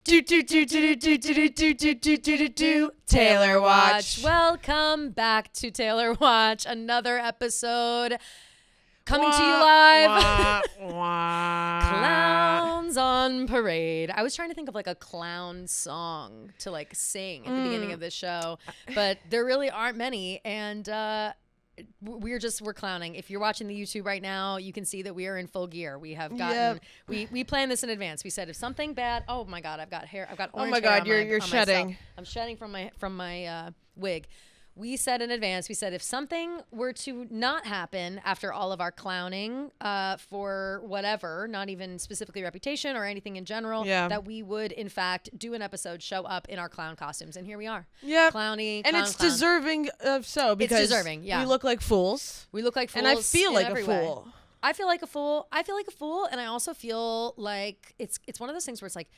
Taylor Watch. Welcome back to Taylor Watch. Another episode coming to you live. Clowns on Parade. I was trying to think of like a clown song to like sing at the beginning of this show, but there really aren't many. And we're clowning. If you're watching the YouTube right now, you can see that we are in full gear. We have gotten we planned this in advance. We said if something bad, oh my god, I've got hair. I've got orange hair. You're shedding. Myself. I'm shedding from my wig. We said in advance, we said if something were to not happen after all of our clowning for whatever, not even specifically reputation or anything in general, that we would in fact do an episode, show up in our clown costumes. And here we are. Yeah. Clowny. And it's deserving of so because it's deserving, we look like fools. We look like fools. And I feel like a fool. I feel like a fool. And I also feel like it's one of those things where it's like,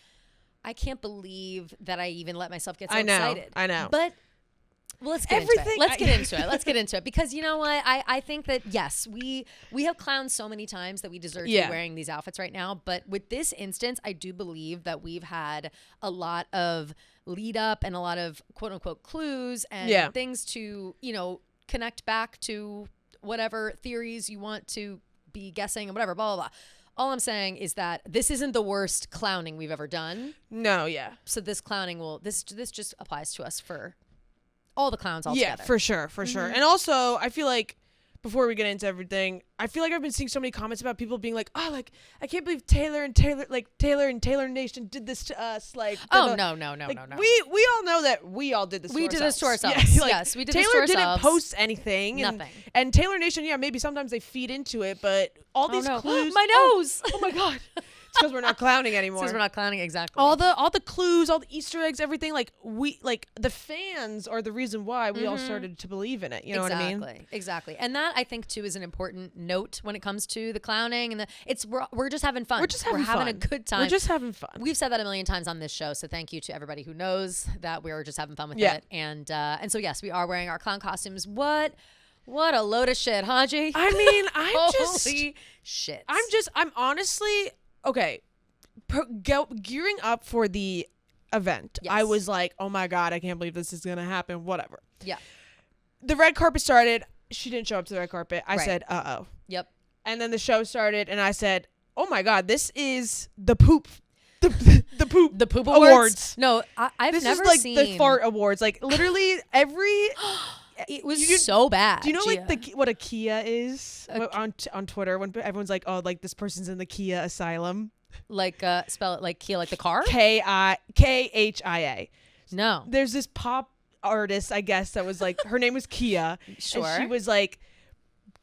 I can't believe that I even let myself get so excited. I know. But well, let's get into it. Let's get into it because you know what? I think that yes, we have clowned so many times that we deserve to be wearing these outfits right now. But with this instance, I do believe that we've had a lot of lead up and a lot of quote unquote clues and things to, connect back to whatever theories you want to be guessing and whatever, blah, blah, blah. All I'm saying is that this isn't the worst clowning we've ever done. No, yeah. So this clowning this just applies to us for all the clowns all together. Yeah, for sure. And also, I feel like, before we get into everything, I feel like I've been seeing so many comments about people being like, oh, like, I can't believe Taylor and Taylor Nation did this to us. Like, no. We all know that we all did this to ourselves. We did this to ourselves. Yeah, yes, we did Taylor this to ourselves. Taylor didn't post anything. Nothing. And Taylor Nation, maybe sometimes they feed into it, but all these clues. My nose! Oh my God. It's because we're not clowning anymore. Because we're not clowning, exactly. All the clues, all the Easter eggs, everything. Like the fans are the reason why we all started to believe in it. You know what I mean? Exactly. And that I think too is an important note when it comes to the clowning and we're just having fun. We're having a good time. We're just having fun. We've said that a million times on this show, so thank you to everybody who knows that we're just having fun with it. And so yes, we are wearing our clown costumes. What a load of shit, huh, G? I mean, holy shit. I'm honestly. Okay, gearing up for the event, I was like, oh my God, I can't believe this is going to happen, whatever. Yeah. The red carpet started. She didn't show up to the red carpet. I said, uh-oh. Yep. And then the show started, and I said, oh my God, this is the poop. The poop awards. No, I've never seen. This is like the fart awards. Like, literally every... It was so bad. Do you know like what a Kia is on Twitter when everyone's like, oh, like this person's in the Kia asylum? Like spell it like Kia, like the car? Khia. No. There's this pop artist, I guess, that was like, her name was Kia. Sure. And she was like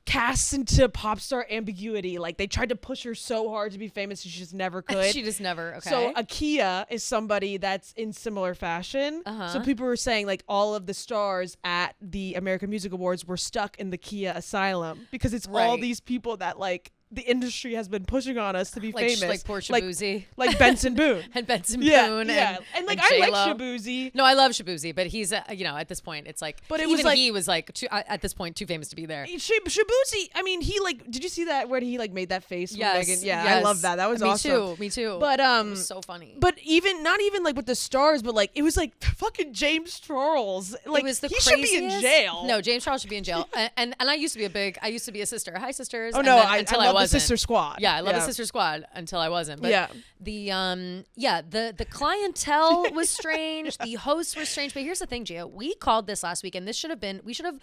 cast into pop star ambiguity. Like they tried to push her so hard to be famous, she just never could. She just never. Okay. So a Kia is somebody that's in similar fashion. So people were saying like all of the stars at the American Music Awards were stuck in the Kia asylum because it's all these people that like the industry has been pushing on us to be famous. Like poor Shabuzi. Like Benson Boone. And Benson Boone. And like I like Shabuzi. No, I love Shabuzi, but he's, at this point, it's like, but he was like, at this point, too famous to be there. Shabuzi, I mean, he like, did you see that where he like made that face? Yes. Megan? Yeah, I love that. That was awesome. Me too. But, it was so funny. But not even like with the stars, but like, it was like fucking James Charles. Like, it was the he craziest. Should be in jail. No, James Charles should be in jail. and I used to be a sister. Hi, sisters. Oh, no, I love the Sister Squad. Yeah, I love the Sister Squad until I wasn't. But the clientele was strange. The hosts were strange. But here's the thing, Gio. We called this last week, and we should have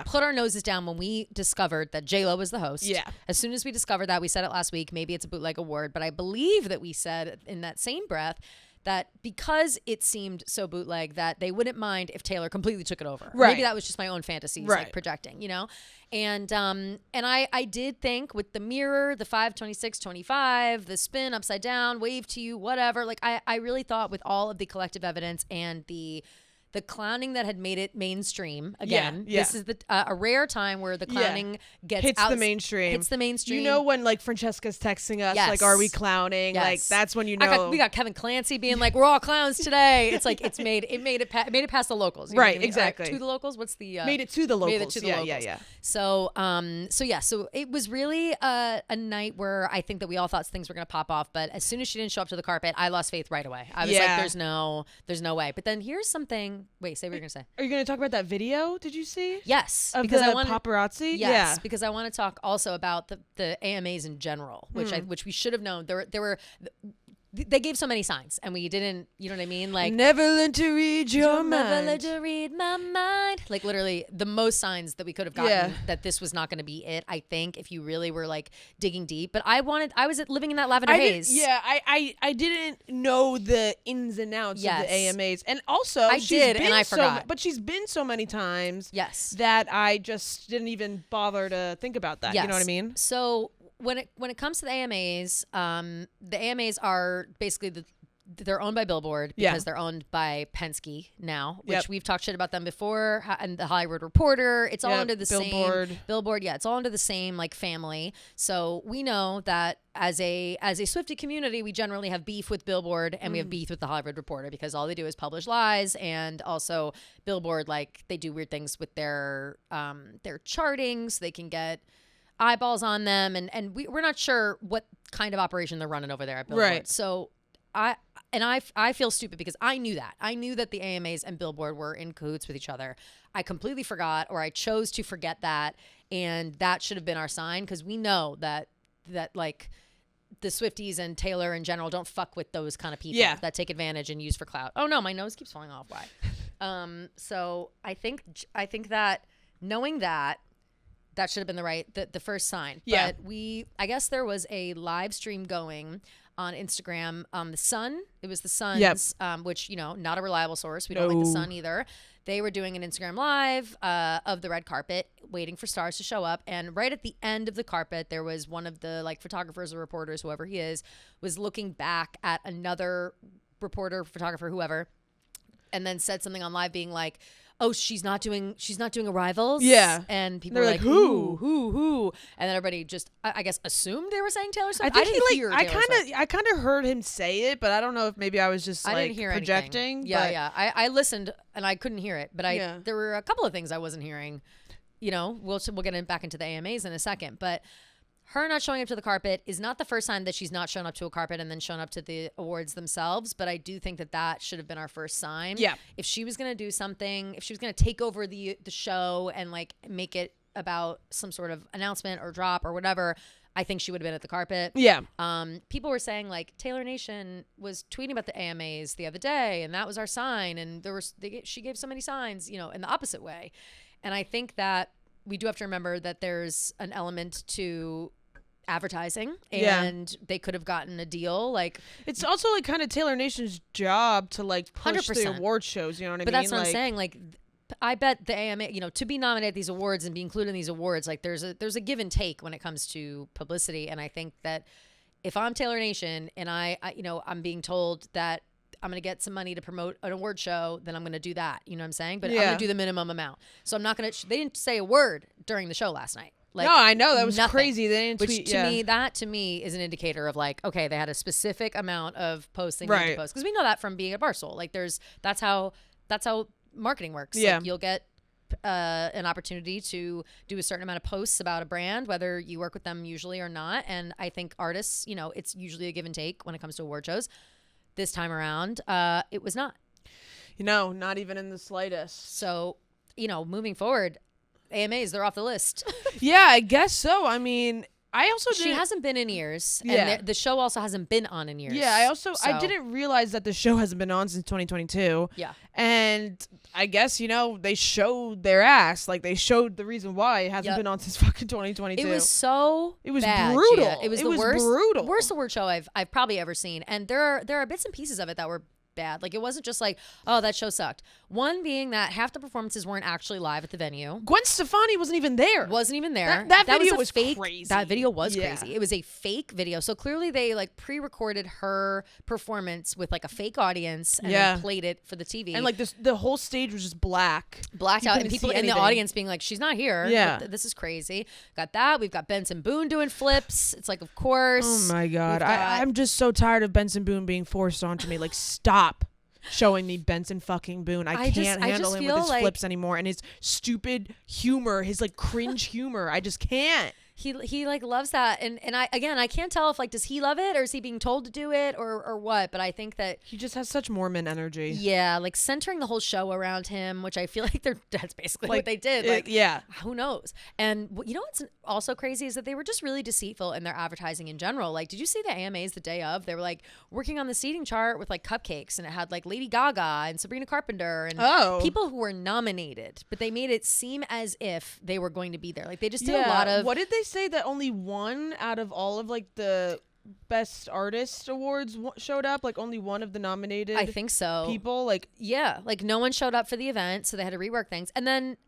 put our noses down when we discovered that J-Lo was the host. Yeah. As soon as we discovered that, we said it last week. Maybe it's a bootleg award, but I believe that we said in that same breath that because it seemed so bootleg that they wouldn't mind if Taylor completely took it over. Right. Maybe that was just my own fantasies, like projecting, And I did think with the mirror, the 5/26/25, the spin upside down, wave to you, whatever. Like I really thought with all of the collective evidence and the the clowning that had made it mainstream again. Yeah. This is a rare time where the clowning hits the mainstream. Hits the mainstream. You know when like Francesca's texting us like, "Are we clowning?" Like that's when you know. We got Kevin Clancy being like, "We're all clowns today." It's like it made it past the locals. You know right. what I mean? Exactly. To the locals. What's the made it to the locals? Made it to the locals. Yeah. So so it was really a night where I think that we all thought things were gonna pop off, but as soon as she didn't show up to the carpet, I lost faith right away. I was like, there's no way. But then here's something. Wait, say what you're gonna say. Are you gonna talk about that video? Did you see? Yes, because I want paparazzi. Yes, because I want to talk also about the AMAs in general, which we should have known. They gave so many signs, and we didn't. You know what I mean? Like never learned to read your mind. Never learned to read my mind. Like literally, the most signs that we could have gotten that this was not going to be it. I think if you really were like digging deep, but I was living in that lavender haze. I didn't know the ins and outs of the AMAs, and also I did, and I forgot. But she's been so many times, yes, that I just didn't even bother to think about that. Yes. You know what I mean? So. When it comes to the AMAs are basically they're owned by Billboard because they're owned by Penske now, which we've talked shit about them before, and the Hollywood Reporter. It's all under the same Billboard. Yeah, it's all under the same like family. So we know that as a Swiftie community, we generally have beef with Billboard and we have beef with the Hollywood Reporter because all they do is publish lies, and also Billboard, like they do weird things with their charting so they can get eyeballs on them, and we're not sure what kind of operation they're running over there at Billboard. Right. So I feel stupid because I knew that the AMAs and Billboard were in cahoots with each other. I completely forgot, or I chose to forget that, and that should have been our sign because we know that like the Swifties and Taylor in general don't fuck with those kind of people that take advantage and use for clout. Oh no, my nose keeps falling off. Why? So I think that knowing that should have been the first sign. Yeah. But I guess there was a live stream going on Instagram. The Sun, it was the Sun's, which, not a reliable source. We don't like the Sun either. They were doing an Instagram live of the red carpet, waiting for stars to show up. And right at the end of the carpet, there was one of the like photographers or reporters, whoever he is, was looking back at another reporter, photographer, whoever, and then said something on live being like, "Oh, she's not doing Arrivals." Yeah. And people were like, who? And then everybody just, I guess, assumed they were saying Taylor Swift. I didn't hear Taylor Swift. I kind of heard him say it, but I don't know if maybe I was just I didn't hear projecting. Anything. Yeah. I listened and I couldn't hear it, but there were a couple of things I wasn't hearing. We'll get back into the AMAs in a second, but her not showing up to the carpet is not the first time that she's not shown up to a carpet and then shown up to the awards themselves. But I do think that should have been our first sign. Yeah. If she was going to do something, if she was going to take over the show and like make it about some sort of announcement or drop or whatever, I think she would have been at the carpet. Yeah. People were saying like Taylor Nation was tweeting about the AMAs the other day, and that was our sign. And she gave so many signs, in the opposite way. And I think that we do have to remember that there's an element to advertising, and they could have gotten a deal. Like it's also like kind of Taylor Nation's job to like push 100%. the award shows. You know what I mean? But that's what I'm saying. Like I bet the AMA, to be nominated at these awards and be included in these awards, like there's a give and take when it comes to publicity. And I think that if I'm Taylor Nation and I'm being told that I'm going to get some money to promote an award show, then I'm going to do that. You know what I'm saying? But I'm going to do the minimum amount. So I'm not going to, they didn't say a word during the show last night. Like, no, I know. That was nothing. crazy. They didn't tweet. Which to me is an indicator of like, okay, they had a specific amount of posts they needed to post. Because we know that from being at Barstool. Like that's how marketing works. Yeah. Like, you'll get an opportunity to do a certain amount of posts about a brand, whether you work with them usually or not. And I think artists, it's usually a give and take when it comes to award shows. This time around, it was not. Not even in the slightest. So, moving forward, AMAs, they're off the list. Yeah, I guess so. I mean, she hasn't been in years. And the show also hasn't been on in years. Yeah, I didn't realize that the show hasn't been on since 2022. Yeah. And I guess, they showed their ass. Like, they showed the reason why it hasn't been on since fucking 2022. It was so bad, brutal. Gia. It was the worst award show I've probably ever seen. And there are bits and pieces of it that were bad. Like, it wasn't just like, oh, that show sucked. One being that half the performances weren't actually live at the venue. Gwen Stefani wasn't even there. That video was fake, crazy. That video was crazy. It was a fake video. So clearly they like pre-recorded her performance with like a fake audience and then played it for the TV. And like the whole stage was just blacked out, and people in the audience being like, she's not here. Yeah. This is crazy. Got that. We've got Benson Boone doing flips. It's like, of course. Oh my God. I'm just so tired of Benson Boone being forced onto me. Like, stop showing me Benson fucking Boone. I can't handle him with his flips anymore, and his stupid humor, his like cringe humor. I just can't. He like loves that, and I can't tell if like, does he love it or is he being told to do it or what, but I think that he just has such Mormon energy. Yeah, like centering the whole show around him, which I feel like that's basically like, what they did. Like, who knows? And you know what's also crazy is that they were just really deceitful in their advertising in general. Like, did you see the AMAs the day of? They were like working on the seating chart with like cupcakes, and it had like Lady Gaga and Sabrina Carpenter and people who were nominated, but they made it seem as if they were going to be there. Like, they just did a lot of. What did they say that only one out of all of like the best artist awards showed up? Like, only one of the nominated, I think so, people, like, like no one showed up for the event, so they had to rework things. And then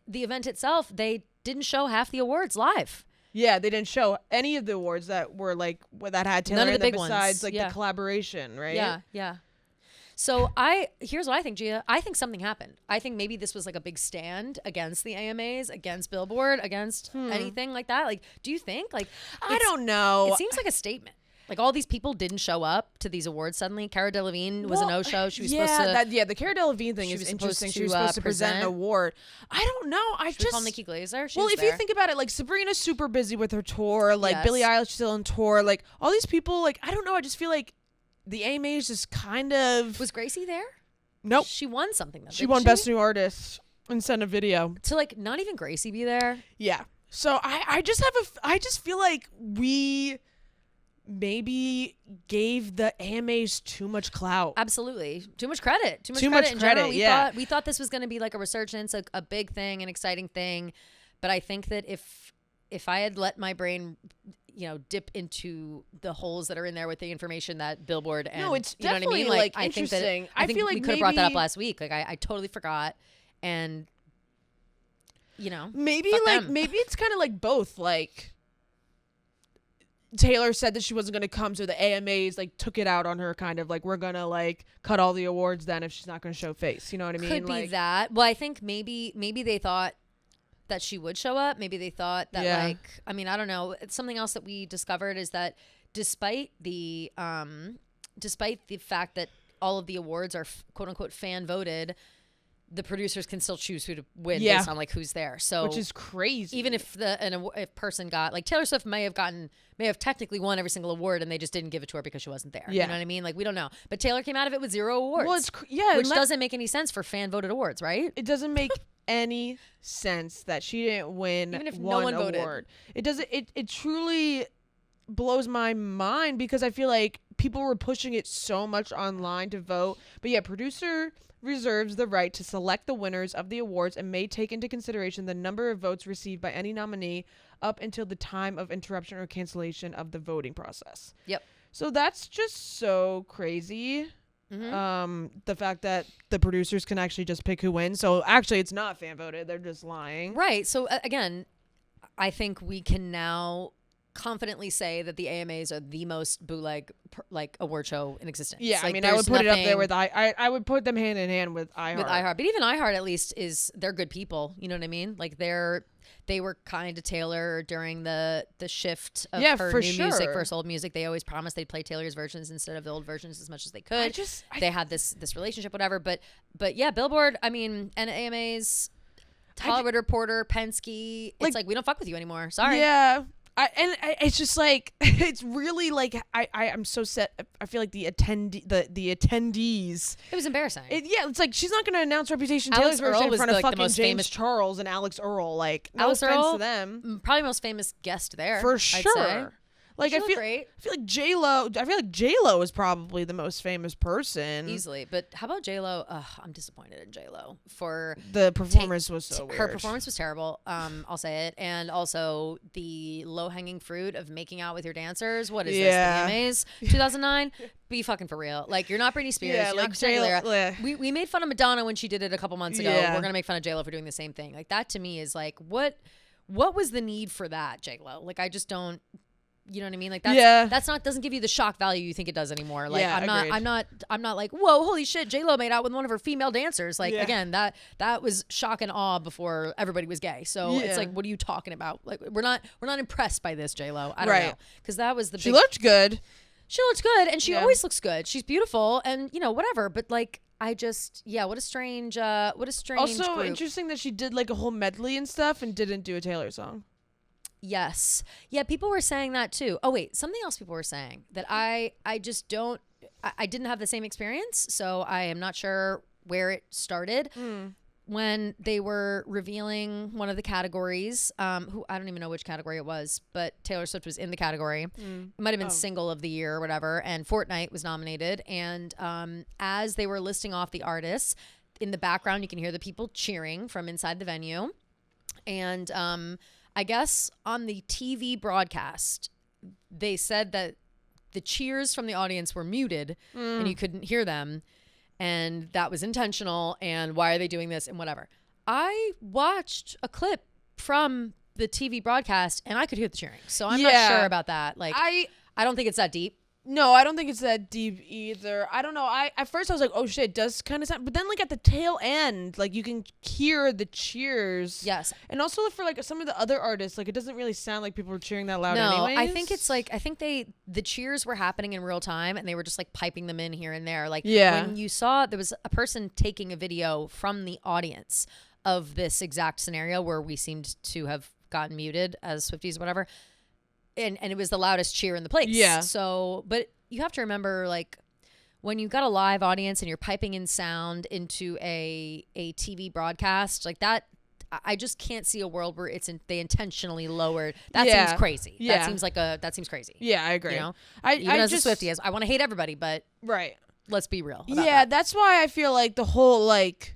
the event itself, they didn't show half the awards live. Yeah, they didn't show any of the awards that were like that had Taylor None of the big besides ones. Like the collaboration, right? Yeah. So here's what I think, Gia. I think something happened. I think maybe this was like a big stand against the AMAs, against Billboard, against anything like that. Like, do you think? Like, I don't know. It seems like a statement. Like, all these people didn't show up to these awards suddenly. Cara Delevingne was a no-show. She was supposed to. The Cara Delevingne thing is interesting. She was supposed to present an award. I don't know. Should we call Nikki Glaser? If you think about it, like, Sabrina's super busy with her tour. Like, Billie Eilish is still on tour. Like, all these people, like, I don't know. I just feel like the AMAs just kind of. Was Gracie there? Nope. She won something though. She won Best New Artist and sent a video. To like not even Gracie be there. Yeah. So I just feel like we maybe gave the AMAs too much clout. Absolutely. Too much credit. Too much in credit. general. We thought this was going to be like a resurgence, a big thing, an exciting thing. But I think that if I had let my brain, dip into the holes that are in there with the information that Billboard and it's you know what I mean? Like I think interesting. I feel like we could have brought that up last week. Like I totally forgot, and maybe it's kind of like both. Like, Taylor said that she wasn't going to come, so the AMAs like took it out on her, kind of like, we're gonna like cut all the awards then if she's not going to show face. You know what I mean? Could be that. Well, I think maybe they thought that she would show up. Maybe they thought that I don't know. It's something else that we discovered is that despite the fact that all of the awards are quote unquote fan voted, the producers can still choose who to win based on like who's there. So, which is crazy. Even if if person got like Taylor Swift may have technically won every single award and they just didn't give it to her because she wasn't there. Yeah. You know what I mean? Like, we don't know. But Taylor came out of it with 0 awards. Well, which doesn't make any sense for fan voted awards, right? It doesn't make any sense that she didn't win even if one no one award. Voted. It doesn't. It truly blows my mind because I feel like people were pushing it so much online to vote. But yeah, producer reserves the right to select the winners of the awards and may take into consideration the number of votes received by any nominee up until the time of interruption or cancellation of the voting process. Yep. So that's just so crazy. Mm-hmm. The fact that the producers can actually just pick who wins. So actually it's not fan voted. They're just lying. Right. So again, I think we can now confidently say that the AMAs are the most bootleg award show in existence. Yeah, like, I mean, I would put it up there with I would put them hand in hand with iHeart. But even iHeart at least they're good people. You know what I mean? Like they were kind to Taylor during the shift of her new music versus old music. They always promised they'd play Taylor's versions instead of the old versions as much as they could. They had this relationship, whatever. But yeah, Billboard, I mean, and AMAs, Hollywood Reporter, Penske. It's like we don't fuck with you anymore. Sorry. Yeah. It's just like it's really like I'm so set. I feel like the attendees. It was embarrassing. It's like she's not going to announce Reputation Taylor's version in front of fucking James famous Charles and Alex Earl. Like, no Alex offense Earl, to them. Probably most famous guest there for sure. Like I feel like J-Lo is probably the most famous person easily. But how about J-Lo? I'm disappointed in J-Lo for the performance was so weird. Her performance was terrible. I'll say it. And also the low hanging fruit of making out with your dancers. What is this? The VMAs 2009. Be fucking for real. Like you're not Britney Spears. Yeah, you're like not J-Lo. We made fun of Madonna when she did it a couple months ago. Yeah. We're gonna make fun of J-Lo for doing the same thing. Like that to me is like what was the need for that, J-Lo? Like I just don't. You know what I mean? Like that's not doesn't give you the shock value you think it does anymore. Like I'm not like, whoa, holy shit, J-Lo made out with one of her female dancers. Like again, that was shock and awe before everybody was gay. So it's like, what are you talking about? Like we're not impressed by this, J-Lo. I don't know. Because that was She looked good. She looked good and she always looks good. She's beautiful and whatever. But like I just what a strange Also group. interesting that she did like a whole medley and stuff and didn't do a Taylor song. Yes. Yeah, people were saying that too. Oh wait, something else people were saying that I just don't I didn't have the same experience, so I am not sure where it started. When they were revealing one of the categories, who I don't even know which category it was, but Taylor Swift was in the category. It might have been single of the year or whatever, and Fortnite was nominated. And as they were listing off the artists, in the background you can hear the people cheering from inside the venue. And I guess on the TV broadcast, they said that the cheers from the audience were muted and you couldn't hear them. And that was intentional. And why are they doing this and whatever? I watched a clip from the TV broadcast and I could hear the cheering. So I'm not sure about that. Like, I don't think it's that deep. No, I don't think it's that deep either. I don't know. At first I was like, oh shit, it does kind of sound. But then like at the tail end, like you can hear the cheers. Yes. And also for like some of the other artists, like it doesn't really sound like people were cheering that loud no, anyways. I think it's like, the cheers were happening in real time and they were just like piping them in here and there. Like when you saw, there was a person taking a video from the audience of this exact scenario where we seemed to have gotten muted as Swifties or whatever. And it was the loudest cheer in the place. Yeah. So, but you have to remember, like, when you've got a live audience and you're piping in sound into a TV broadcast, like that, I just can't see a world where they intentionally lowered. That seems crazy. Yeah. That seems crazy. Yeah, I agree. You know? Even as a Swiftie, I want to hate everybody, but let's be real about that. That's why I feel like the whole, like,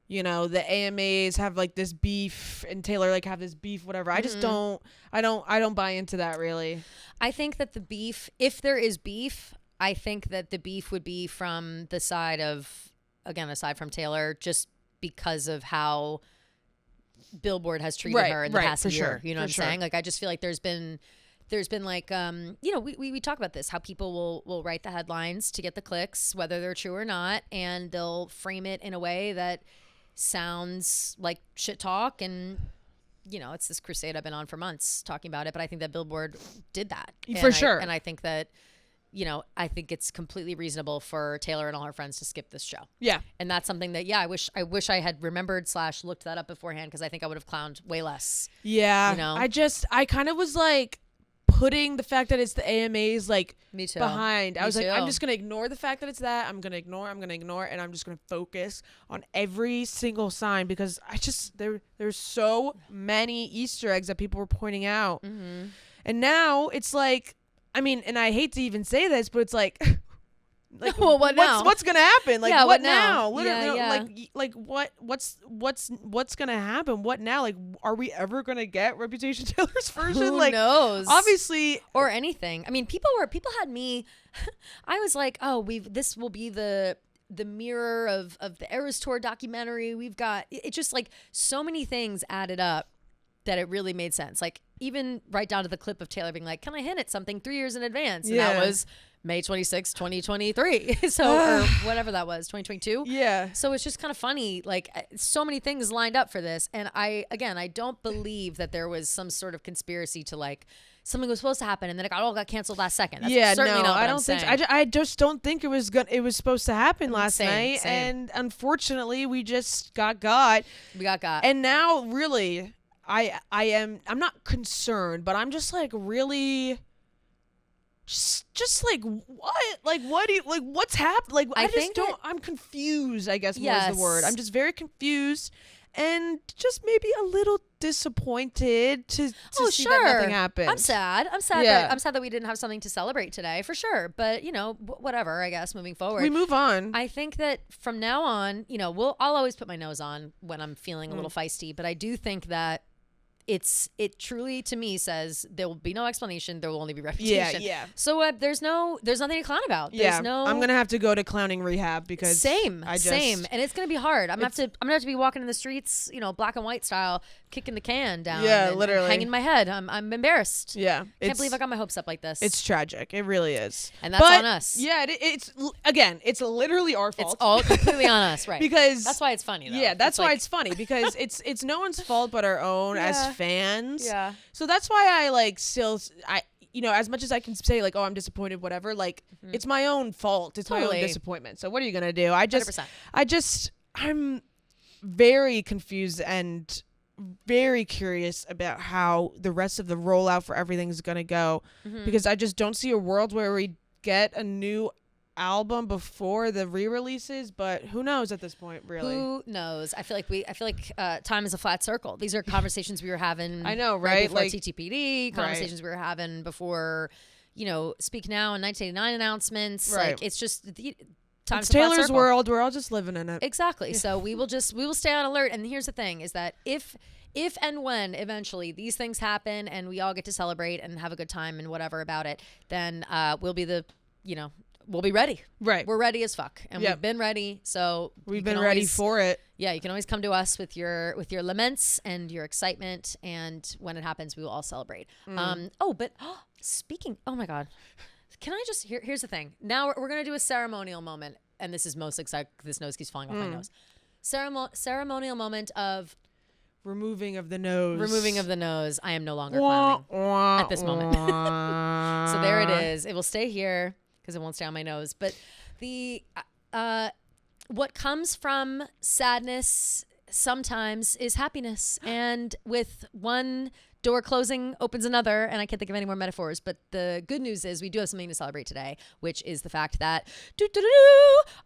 the AMAs have like this beef and Taylor like have this beef, whatever. I just don't buy into that really. I think that the beef, if there is beef, I think that the beef would be from the side of, again, aside from Taylor, just because of how Billboard has treated her in the past year. Sure, you know what I'm saying? Like, I just feel like there's been like, we talk about this, how people will write the headlines to get the clicks, whether they're true or not, and they'll frame it in a way that sounds like shit talk. And it's this crusade I've been on for months talking about it, but I think that Billboard did that for sure. And I think that I think it's completely reasonable for Taylor and all her friends to skip this show. Yeah. And that's something that I wish I had remembered / looked that up beforehand, because I think I would have clowned way less. Yeah. I kind of was like putting the fact that it's the AMAs like Me too. behind. I was like, too. I'm just gonna ignore the fact that it's that. I'm gonna ignore, and I'm just gonna focus on every single sign, because there's so many Easter eggs that people were pointing out. And now it's like, I mean, and I hate to even say this, but it's like well, what now? What's gonna happen? Like, what now? Literally, like what's gonna happen? What now? Like, are we ever gonna get Reputation Taylor's version? Who like, knows? Obviously, or anything. I mean, people had me. I was like, oh, this will be the mirror of the Eras Tour documentary. We've got it. Just like so many things added up that it really made sense. Like even right down to the clip of Taylor being like, "Can I hint at something 3 years in advance?" And that was May 26, 2023. So, or whatever that was, 2022. Yeah. So it's just kind of funny. Like so many things lined up for this. And I don't believe that there was some sort of conspiracy to like something was supposed to happen and then it all got canceled last second. That's certainly not what I don't think so. I just don't think it was supposed to happen last night. Same. And unfortunately we just got. We got. And now really I'm not concerned, but I'm just like really just like what? Like what do you like what's happened? Like I'm confused, I guess was the word. I'm just very confused. and just maybe a little disappointed to see that nothing happened. I'm sad. I'm sad that we didn't have something to celebrate today, for sure. But whatever. I guess moving forward, we move on. I think that from now on, I'll always put my nose on when I'm feeling a little feisty. But I do think that it truly to me says there will be no explanation. There will only be reputation. Yeah. So there's nothing to clown about. I'm gonna have to go to clowning rehab because same, and it's gonna be hard. I'm gonna have to be walking in the streets, black and white style, kicking the can down. Yeah, literally hanging my head. I'm embarrassed. Yeah, can't believe I got my hopes up like this. It's tragic. It really is, and that's on us. Yeah, it's literally our fault. It's all completely on us, right? Because that's why it's funny. Though. Yeah, that's why it's funny because it's no one's fault but our own as fans. Yeah. So that's why I as much as I can say I'm disappointed, whatever, it's my own fault. It's my own disappointment. So what are you going to do? 100%. I'm very confused and very curious about how the rest of the rollout for everything is going to go because I just don't see a world where we get a new album before the re-releases, but who knows at this point, really? Who knows? I feel like time is a flat circle. These are conversations we were having. I know, right? Before TTPD, conversations we were having before, Speak Now and 1989 announcements. Right. It's just it's Taylor's world. We're all just living in it. Exactly. So we will stay on alert. And here's the thing: is that if and when eventually these things happen and we all get to celebrate and have a good time and whatever about it, then we'll be we'll be ready. Right. We're ready as fuck. And we've been ready. So we've been ready for it. Yeah. You can always come to us with your laments and your excitement. And when it happens, we will all celebrate. Speaking, oh my God, can I just, here's the thing. Now we're going to do a ceremonial moment. And this is most exciting. This nose keeps falling off my nose. Ceremonial moment of removing of the nose. I am no longer clowning at this moment. So there it is. It will stay here because it won't stay on my nose. But what comes from sadness sometimes is happiness. And with one door closing opens another, and I can't think of any more metaphors, but the good news is we do have something to celebrate today, which is the fact that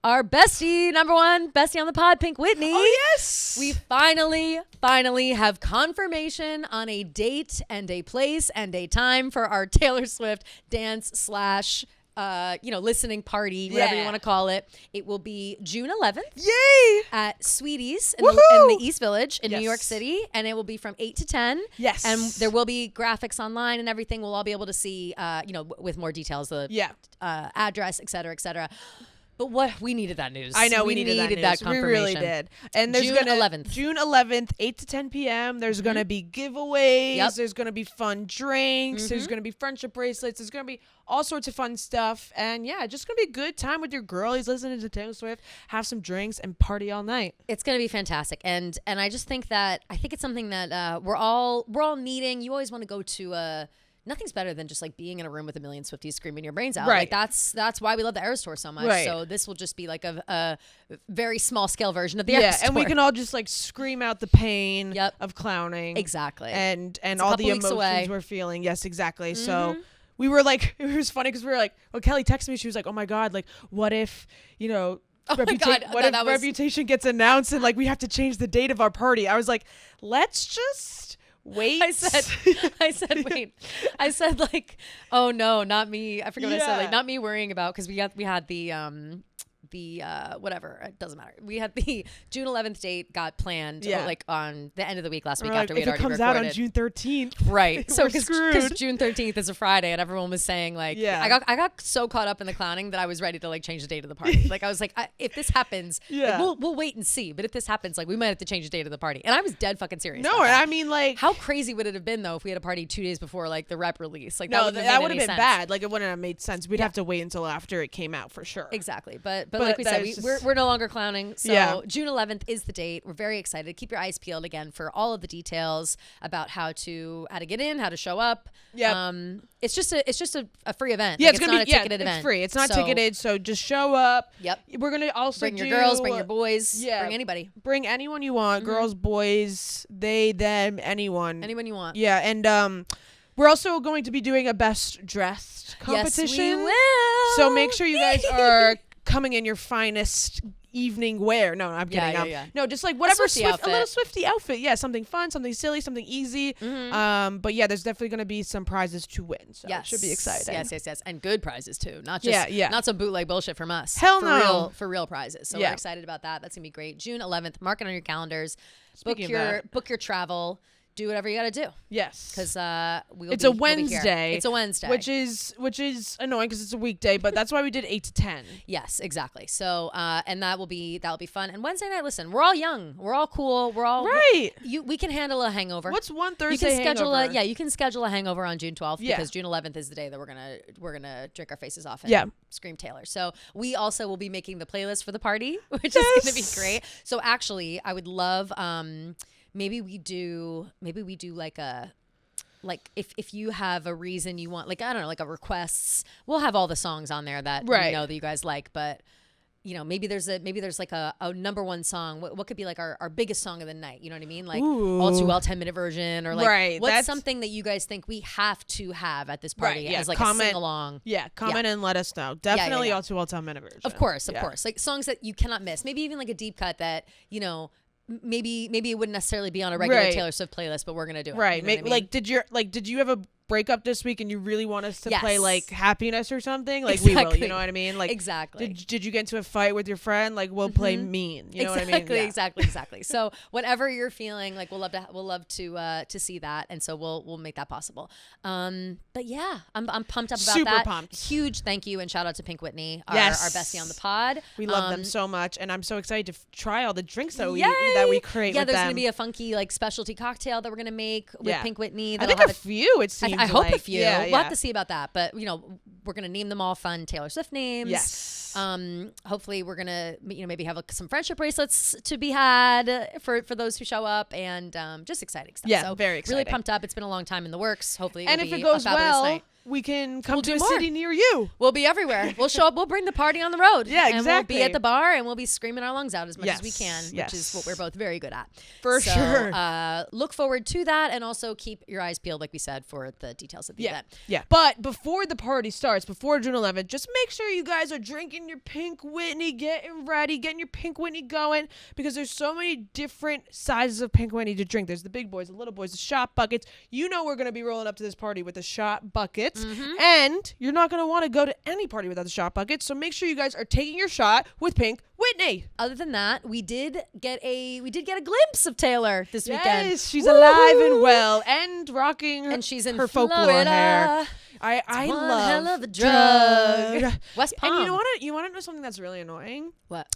our bestie, number one bestie on the pod, Pink Whitney. Oh yes, we finally have confirmation on a date and a place and a time for our Taylor Swift dance / listening party, whatever you want to call it. It will be June 11th. Yay! At Sweetie's in the East Village in New York City. And it will be from 8 to 10. Yes. And there will be graphics online and everything. We'll all be able to see, with more details, the address, et cetera, et cetera. But we needed that news. I know we needed that confirmation. We really did. And there's June 11th, 8 to 10 p.m. There's going to be giveaways. Yep. There's going to be fun drinks. There's going to be friendship bracelets. There's going to be all sorts of fun stuff. And just going to be a good time with your girlies listening to Taylor Swift, have some drinks and party all night. It's going to be fantastic. And I just think it's something that we're all needing. You always want to go to nothing's better than just being in a room with a million Swifties screaming your brains out. Right. That's why we love the Eras Tour so much. Right. So this will just be a very small scale version of the Eras Tour. And we can all just scream out the pain of clowning. Exactly. And all the emotions we're feeling. Yes, exactly. So we were it was funny because we were Kelly texted me. She was like, oh my God, what if, Reputation gets announced and we have to change the date of our party? I was like, let's just wait. I said wait. I said oh no, not me. I forget what I said. Not me worrying about, because we had the whatever, it doesn't matter. We had the June 11th date got planned on the end of the week last week after we had already recorded. If it comes out on June 13th. Right. So because June 13th is a Friday and everyone was saying I got so caught up in the clowning that I was ready to change the date of the party. I was if this happens, we'll wait and see. But if this happens, we might have to change the date of the party. And I was dead fucking serious. No, I mean how crazy would it have been though if we had a party 2 days before the rep release? No, that would have been bad. It wouldn't have made sense. We'd have to wait until after it came out for sure. Exactly. But like we said, we're no longer clowning. So June 11th is the date. We're very excited. Keep your eyes peeled again for all of the details about how to get in, how to show up. Yeah. It's just a free event. Yeah, it's gonna not be a ticketed event. It's free. It's not ticketed, so just show up. Yep. We're gonna also bring your girls, bring your boys, bring anybody. Bring anyone you want. Girls, boys, they, them, anyone. Anyone you want. Yeah, and we're also going to be doing a best dressed competition. Yes, we will. So make sure you guys are coming in your finest evening wear. No, I'm kidding. Yeah. No, just like whatever a little Swifty outfit. Yeah, something fun, something silly, something easy. But yeah, there's definitely going to be some prizes to win. So it should be exciting. Yes. And good prizes too. Not just not some bootleg bullshit from us. Hell no. For real prizes. So we're excited about that. That's going to be great. June 11th. Mark it on your calendars. Book your travel. Do whatever you got to do. Yes. Because it's a Wednesday. It's a Wednesday. Which is annoying because it's a weekday, but that's why we did 8 to 10. Yes, exactly. So and that'll be fun. And Wednesday night, listen, we're all young. We're all cool. We're all right. We can handle a hangover. What's one Thursday hangover? You can schedule a hangover on June 12th because June 11th is the day that we're gonna drink our faces off and scream Taylor. So we also will be making the playlist for the party, which is gonna be great. So actually, I would love maybe we do like if you have a reason you want, like, I don't know, like a requests, we'll have all the songs on there that we know that you guys like, but maybe there's like a number one song. What could be like our biggest song of the night? You know what I mean? Like All Too Well 10-minute version, or like what's something that you guys think we have to have at this party as like a sing along? Comment and let us know. Definitely All Too Well 10-minute version. Of course. Like songs that you cannot miss. Maybe even like a deep cut that maybe it wouldn't necessarily be on a regular Taylor Swift playlist, but we're gonna do it. Right. You know what I mean? Did you have a breakup this week and you really want us to play like Happiness or something? Like exactly. we will, you know what I mean? Like exactly. Did you get into a fight with your friend? Like we'll play Mean. You know what I mean? Yeah. Exactly. So whatever you're feeling, like we'll love to see that, and so we'll make that possible. But yeah, I'm pumped up about Super that. Pumped. Huge thank you and shout out to Pink Whitney, our bestie on the pod. We love them so much, and I'm so excited to try all the drinks that we create. Yeah, with there's them. gonna be a funky like specialty cocktail that we're gonna make with Pink Whitney. I think a few. It seems. I hope a few. Yeah, we'll have to see about that, but we're gonna name them all fun Taylor Swift names. Yes. Hopefully we're gonna maybe have some friendship bracelets to be had for those who show up, and just exciting stuff. Yeah, so very exciting. Really pumped up. It's been a long time in the works. Hopefully, and if it goes well, night. We can come to a city near you. We'll be everywhere. We'll show up. We'll bring the party on the road. Yeah, exactly. And we'll be at the bar and we'll be screaming our lungs out as much as we can, which is what we're both very good at. For sure. Look forward to that, and also keep your eyes peeled, like we said, for the details of the event. Yeah. But before the party starts, before June 11th, just make sure you guys are drinking your Pink Whitney, getting ready, getting your Pink Whitney going, because there's so many different sizes of Pink Whitney to drink. There's the big boys, the little boys, the shot buckets. We're going to be rolling up to this party with the shot buckets. And you're not going to want to go to any party without the shot bucket, so make sure you guys are taking your shot with Pink Whitney. Other than that, we did get a glimpse of Taylor this weekend. Yes, she's alive and well and rocking and she's in her Florida. folklore hair. I love hell of a drug. West Palm. And you want to know something that's really annoying? What?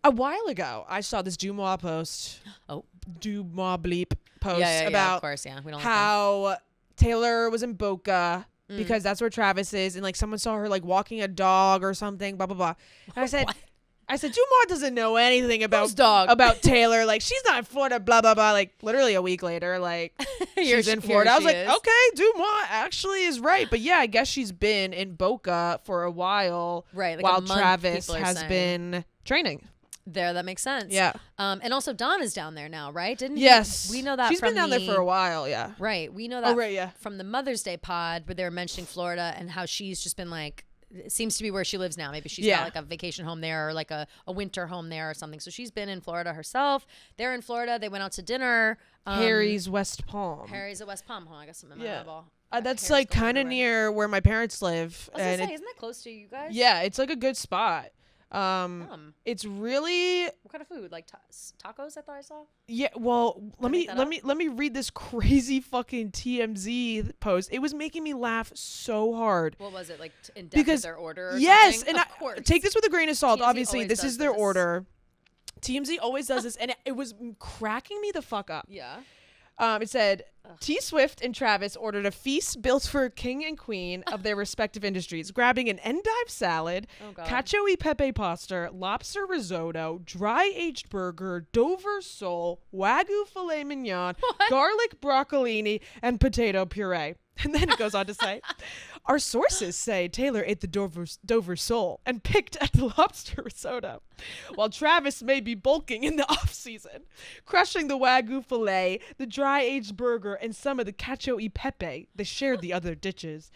A while ago, I saw this Dumois post. Dumois bleep post about of course, we don't how Taylor was in Boca. Because that's where Travis is, and like someone saw her like walking a dog or something, blah blah blah. And I said, Dumois doesn't know anything about Taylor. Like she's not in Florida, blah blah blah. Like literally a week later, like she's in Florida. I was like, okay, Dumois actually is right. But yeah, I guess she's been in Boca for a while, right? Like while Travis has been training. There, that makes sense. Yeah. And also Dawn is down there now, right? Yes. We know that she's been down there for a while, yeah. Right. We know that from the Mother's Day pod where they were mentioning Florida and how she's just been like, it seems to be where she lives now. Maybe she's got like a vacation home there or like a winter home there or something. So she's been in Florida herself. They're in Florida. They went out to dinner. Harry's West Palm. Harry's at West Palm. I got some in my eyeball. That's like kind of near where my parents live. I was gonna say, isn't that close to you guys? Yeah, it's like a good spot. It's really what kind of food? Like tacos? I thought I saw. Yeah, well, let me read this crazy fucking TMZ post. It was making me laugh so hard. What was it like in depth of their order? Or yes, something? And of course. Take this with a grain of salt. TMZ obviously, this is their this. order. TMZ always does this, and it was cracking me the fuck up. Yeah. It said, T Swift and Travis ordered a feast built for king and queen of their respective industries, grabbing an endive salad, cacio e pepe pasta, lobster risotto, dry-aged burger, Dover sole, Wagyu filet mignon, garlic broccolini, and potato puree. And then it goes on to say, our sources say Taylor ate the Dover sole and picked at the lobster risotto, while Travis may be bulking in the off-season, crushing the Wagyu filet, the dry-aged burger, and some of the cacio e pepe. They shared the other dishes.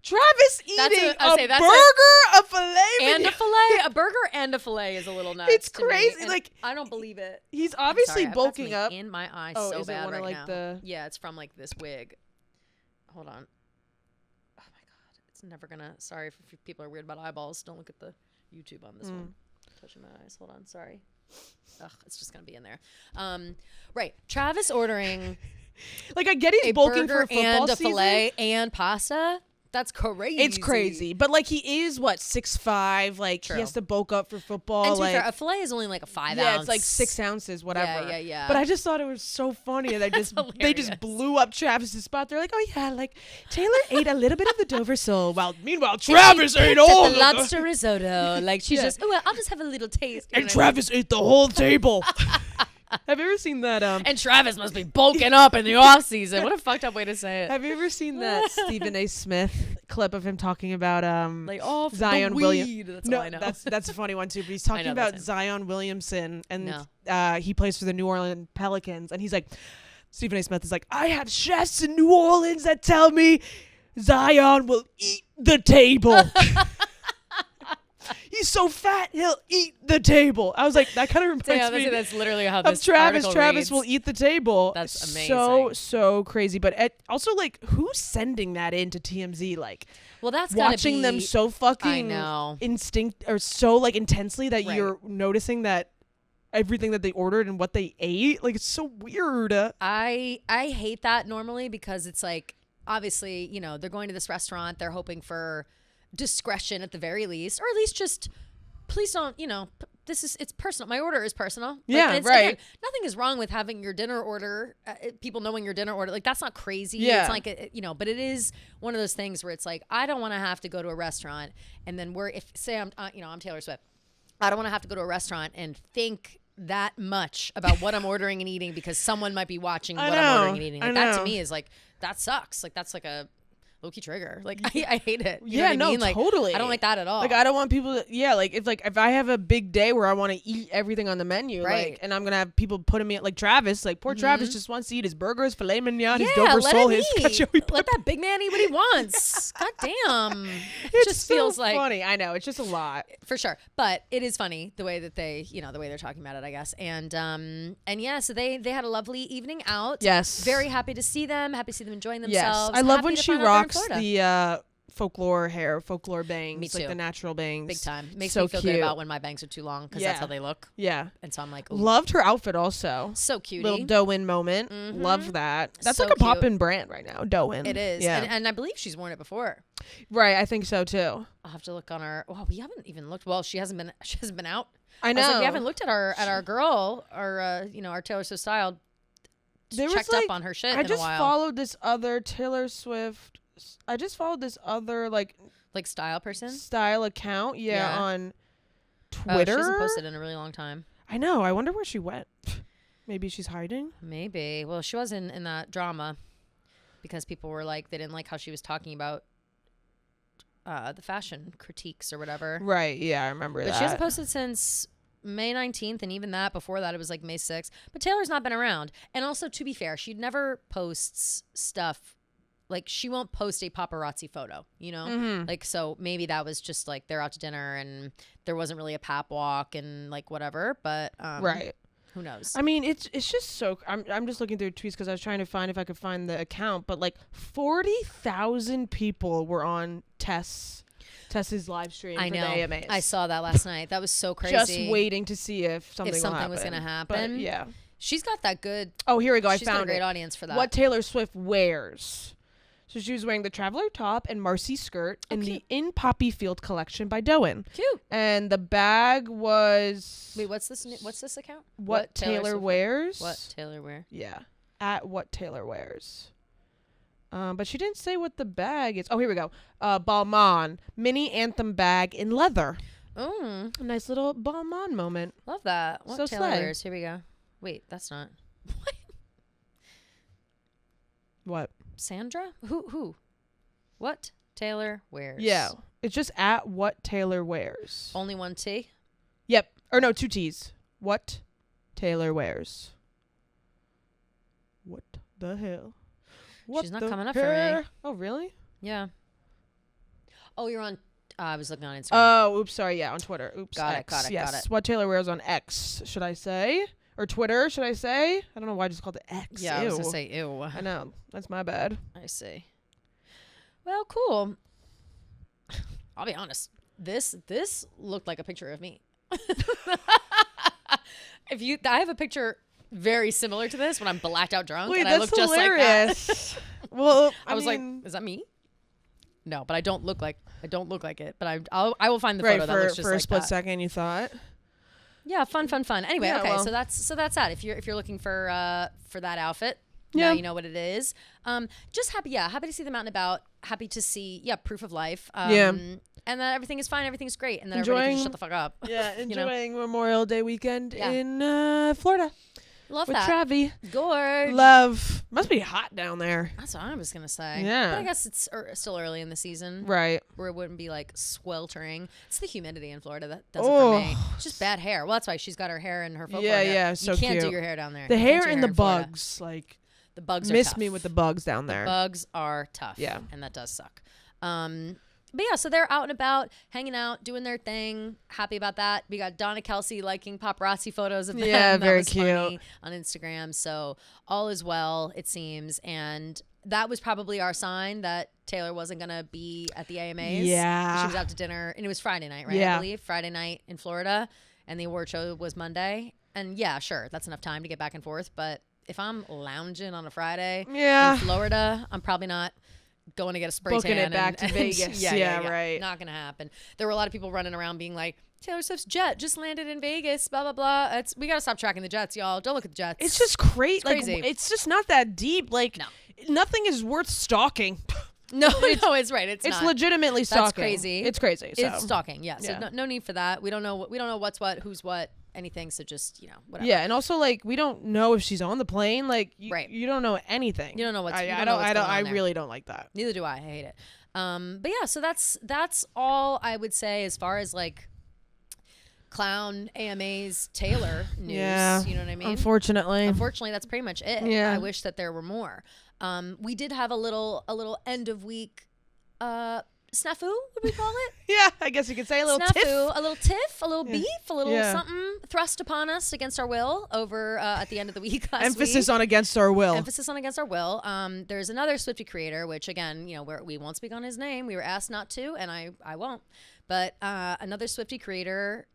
Travis eating a burger, a filet and a filet, a burger and a filet is a little nuts. It's crazy. Like I don't believe it. He's obviously bulking up. In my eyes, so is bad it one right of, now. Yeah, it's from like this wig. Hold on. Oh my god, it's never gonna. Sorry if people are weird about eyeballs. Don't look at the YouTube on this one. Touching my eyes. Hold on. Sorry. Ugh, it's just gonna be in there. Right. Travis ordering. Like I get he's bulking for football and a season. filet and pasta. That's crazy. It's crazy, but like he is 6'5". Like True. He has to bulk up for football. And to like be fair, a filet is only like a 5 ounce. Yeah, it's like 6 ounces, whatever. Yeah. But I just thought it was so funny that they just blew up Travis's spot. They're like, oh yeah, like Taylor ate a little bit of the Dover sole, while meanwhile Travis ate all the lobster risotto. Like she's just, I'll just have a little taste. And Travis ate the whole table. Have you ever seen that? And Travis must be bulking up in the off season. What a fucked up way to say it. Have you ever seen that Stephen A. Smith clip of him talking about Zion Williamson? That's all I know. That's a funny one too. But he's talking about Zion Williamson, and he plays for the New Orleans Pelicans, and he's like, Stephen A. Smith is like, I have chefs in New Orleans that tell me Zion will eat the table. He's so fat, he'll eat the table. I was like, that kind of reminds me. That's literally how this Travis. article Travis reads. will eat the table. That's amazing. So crazy. But also, like, who's sending that into TMZ? Like, well, that's watching them so fucking instinct or so like intensely that you're noticing that everything that they ordered and what they ate. Like, it's so weird. I hate that normally because it's like, obviously, they're going to this restaurant. They're hoping for discretion at the very least, or at least just please don't, it's personal. My order is personal. Yeah, right. Again, nothing is wrong with having your dinner order, people knowing your dinner order. Like, that's not crazy. Yeah. It's like, but it is one of those things where it's like, I don't want to have to go to a restaurant and then I'm Taylor Swift. I don't want to have to go to a restaurant and think that much about what I'm ordering and eating because someone might be watching what I'm ordering and eating. Like, that to me is like, that sucks. Like, that's like a low-key trigger. Like, I hate it. You know what I mean? Like, totally. I don't like that at all. Like, I don't want people to, like if I have a big day where I want to eat everything on the menu, right. like, and I'm gonna have people putting me like Travis, like poor Travis just wants to eat his burgers, filet mignon, his Dover sole, his cacio e pepe. Let that big man eat what he wants. God damn. It just so feels like funny. I know, it's just a lot. For sure. But it is funny the way that they, the way they're talking about it, I guess. And yeah, so they had a lovely evening out. Yes. Very happy to see them. Happy to see them enjoying themselves. Yes. I love when she rocks the folklore bangs. Me too. Like the natural bangs. Big time. Makes so me feel cute. good about when my bangs are too long because that's how they look. Yeah. And so I'm like, ooh. Loved her outfit also. So cute. Little Doe-in moment. Love that. That's so like a poppin' brand right now. Doe-in. It is. Yeah. And I believe she's worn it before. Right. I think so too. I'll have to look on our. Well, we haven't even looked. Well, she hasn't been out. I know. We haven't looked at our girl, our Taylor Swift style. Checked up on her shit. I just followed this other Taylor Swift. I just followed this other like style person, style account. Yeah. On Twitter. She hasn't posted in a really long time. I know. I wonder where she went. Maybe she's hiding. Maybe. Well, she was in that drama because people were like, they didn't like how she was talking about the fashion critiques or whatever. Right. Yeah, I remember that. But she hasn't posted since May 19th, and even that before that it was like May 6th. But Taylor's not been around. And also, to be fair, she never posts stuff. Like, she won't post a paparazzi photo, Like, so maybe that was just like they're out to dinner and there wasn't really a pap walk and like whatever. But right. Who knows? I mean, it's just so. I'm just looking through tweets because I was trying to find if I could find the account, but like 40,000 people were on Tess's live stream for the AMAs. I saw that last night. That was so crazy. Just waiting to see if something was going to happen. But yeah, she's got that good. Oh, here we go. I found She's got a great audience for that. What Taylor Swift wears. So she was wearing the Traveler top and Marcy skirt in the In Poppy Field collection by Doe-in. Cute. And the bag was... Wait, what's this account? What Taylor wears. What Taylor wear? Yeah. At What Taylor Wears. But she didn't say what the bag is. Oh, here we go. Balmain. Mini anthem bag in leather. Oh. A nice little Balmain moment. Love that. What so Taylor slay. wears. Here we go. Wait, that's not... What? What? Sandra? Who? What Taylor wears? Yeah. It's just at What Taylor Wears. Only one T? Yep. Or no, 2 T's. What Taylor Wears. What the hell? She's not coming up for me. Oh, really? Yeah. Oh, you're on. I was looking on Instagram. Oh, oops, sorry. Yeah, on Twitter. Oops. Got X. it. Yes. What Taylor wears on X, should I say? Or Twitter, should I say? I don't know why I just called it X. Yeah, Ew. I was gonna say ew. I know. That's my bad. I see. Well, cool. I'll be honest. This looked like a picture of me. I have a picture very similar to this when I'm blacked out drunk. Wait, and that's I look hilarious. just like that. Well, I was like, is that me? No, but I don't look like it. But I will find the photo that looks just for like a split that. second. You thought? Yeah, fun. Anyway, Yeah, okay, well. so that's that. If you're looking for that outfit, Yeah. now you know what it is. Just happy to see them out and about. Happy to see proof of life. And that everything is fine, everything's great, and that everybody can just shut the fuck up. Yeah, you know? enjoying Memorial Day weekend in Florida. Love with that. Travi. Gorge. Love. Must be hot down there. That's what I was gonna say. Yeah. But I guess it's still early in the season. Right. Where it wouldn't be like sweltering. It's the humidity in Florida that does it for me. It's just bad hair. Well, that's why she's got her hair in her folklore hair. Yeah, so you can't cute. do your hair down there. The You hair can't do your and the in Florida. bugs, like, the bugs are miss tough. me with the bugs down there. Bugs are tough. Yeah. And that does suck. But yeah, so they're out and about, hanging out, doing their thing. Happy about that. We got Donna Kelsey liking paparazzi photos of them. Yeah, That very was cute. funny on Instagram. So all is well, it seems. And that was probably our sign that Taylor wasn't going to be at the AMAs. Yeah. She was out to dinner, and it was Friday night, right? Yeah. I believe Friday night in Florida, and the award show was Monday. And yeah, sure, that's enough time to get back and forth. But if I'm lounging on a Friday in Florida, I'm probably not going to get a spray Booking tan it back to Vegas. Yeah, right. Not gonna happen. There were a lot of people running around being like, Taylor Swift's jet just landed in Vegas, blah blah blah. We gotta stop tracking the jets, y'all. Don't look at the jets. It's just crazy. It's crazy. It's just not that deep. Like, No. nothing is worth stalking. No, it's right. It's not. legitimately stalking. That's crazy. It's crazy. So. It's stalking. Yeah. So Yeah. no need for that. We don't know what's what, who's what, anything. So just whatever. Yeah, and also like we don't know if she's on the plane. Like, Right. You don't know anything. You don't know what's. I really don't like that. Neither do I. I hate it. But yeah, so that's all I would say as far as like clown AMAs Taylor news. Yeah. You know what I mean? Unfortunately, That's pretty much it. Yeah. I wish that there were more. We did have a little end of week snafu, would we call it? Yeah, I guess you could say a little snafu, tiff. a little tiff, a little beef, a little Yeah. something thrust upon us against our will over at the end of the week last Emphasis week. on against our will. Emphasis on against our will. There's another Swiftie creator, which again, we won't speak on his name. We were asked not to, and I won't. But another Swiftie creator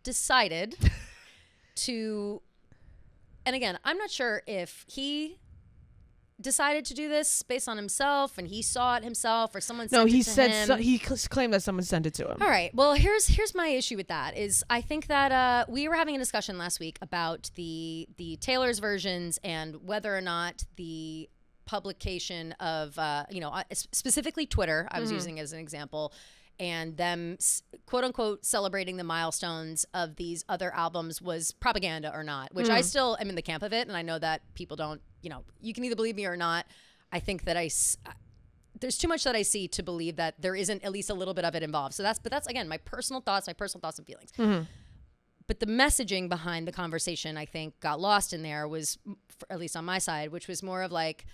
decided to, and again, I'm not sure if he decided to do this based on himself and he saw it himself or someone sent it to him. He claimed that someone sent it to him. All right. Well, here's my issue with that is I think that we were having a discussion last week about the Taylor's versions and whether or not the publication of specifically Twitter I was using as an example, and them quote unquote celebrating the milestones of these other albums was propaganda or not, which I still am in the camp of it, and I know that people don't. You can either believe me or not. I think that there's too much that I see to believe that there isn't at least a little bit of it involved. So that's again my personal thoughts and feelings. But the messaging behind the conversation, I think, got lost in there was, at least on my side, which was more of like,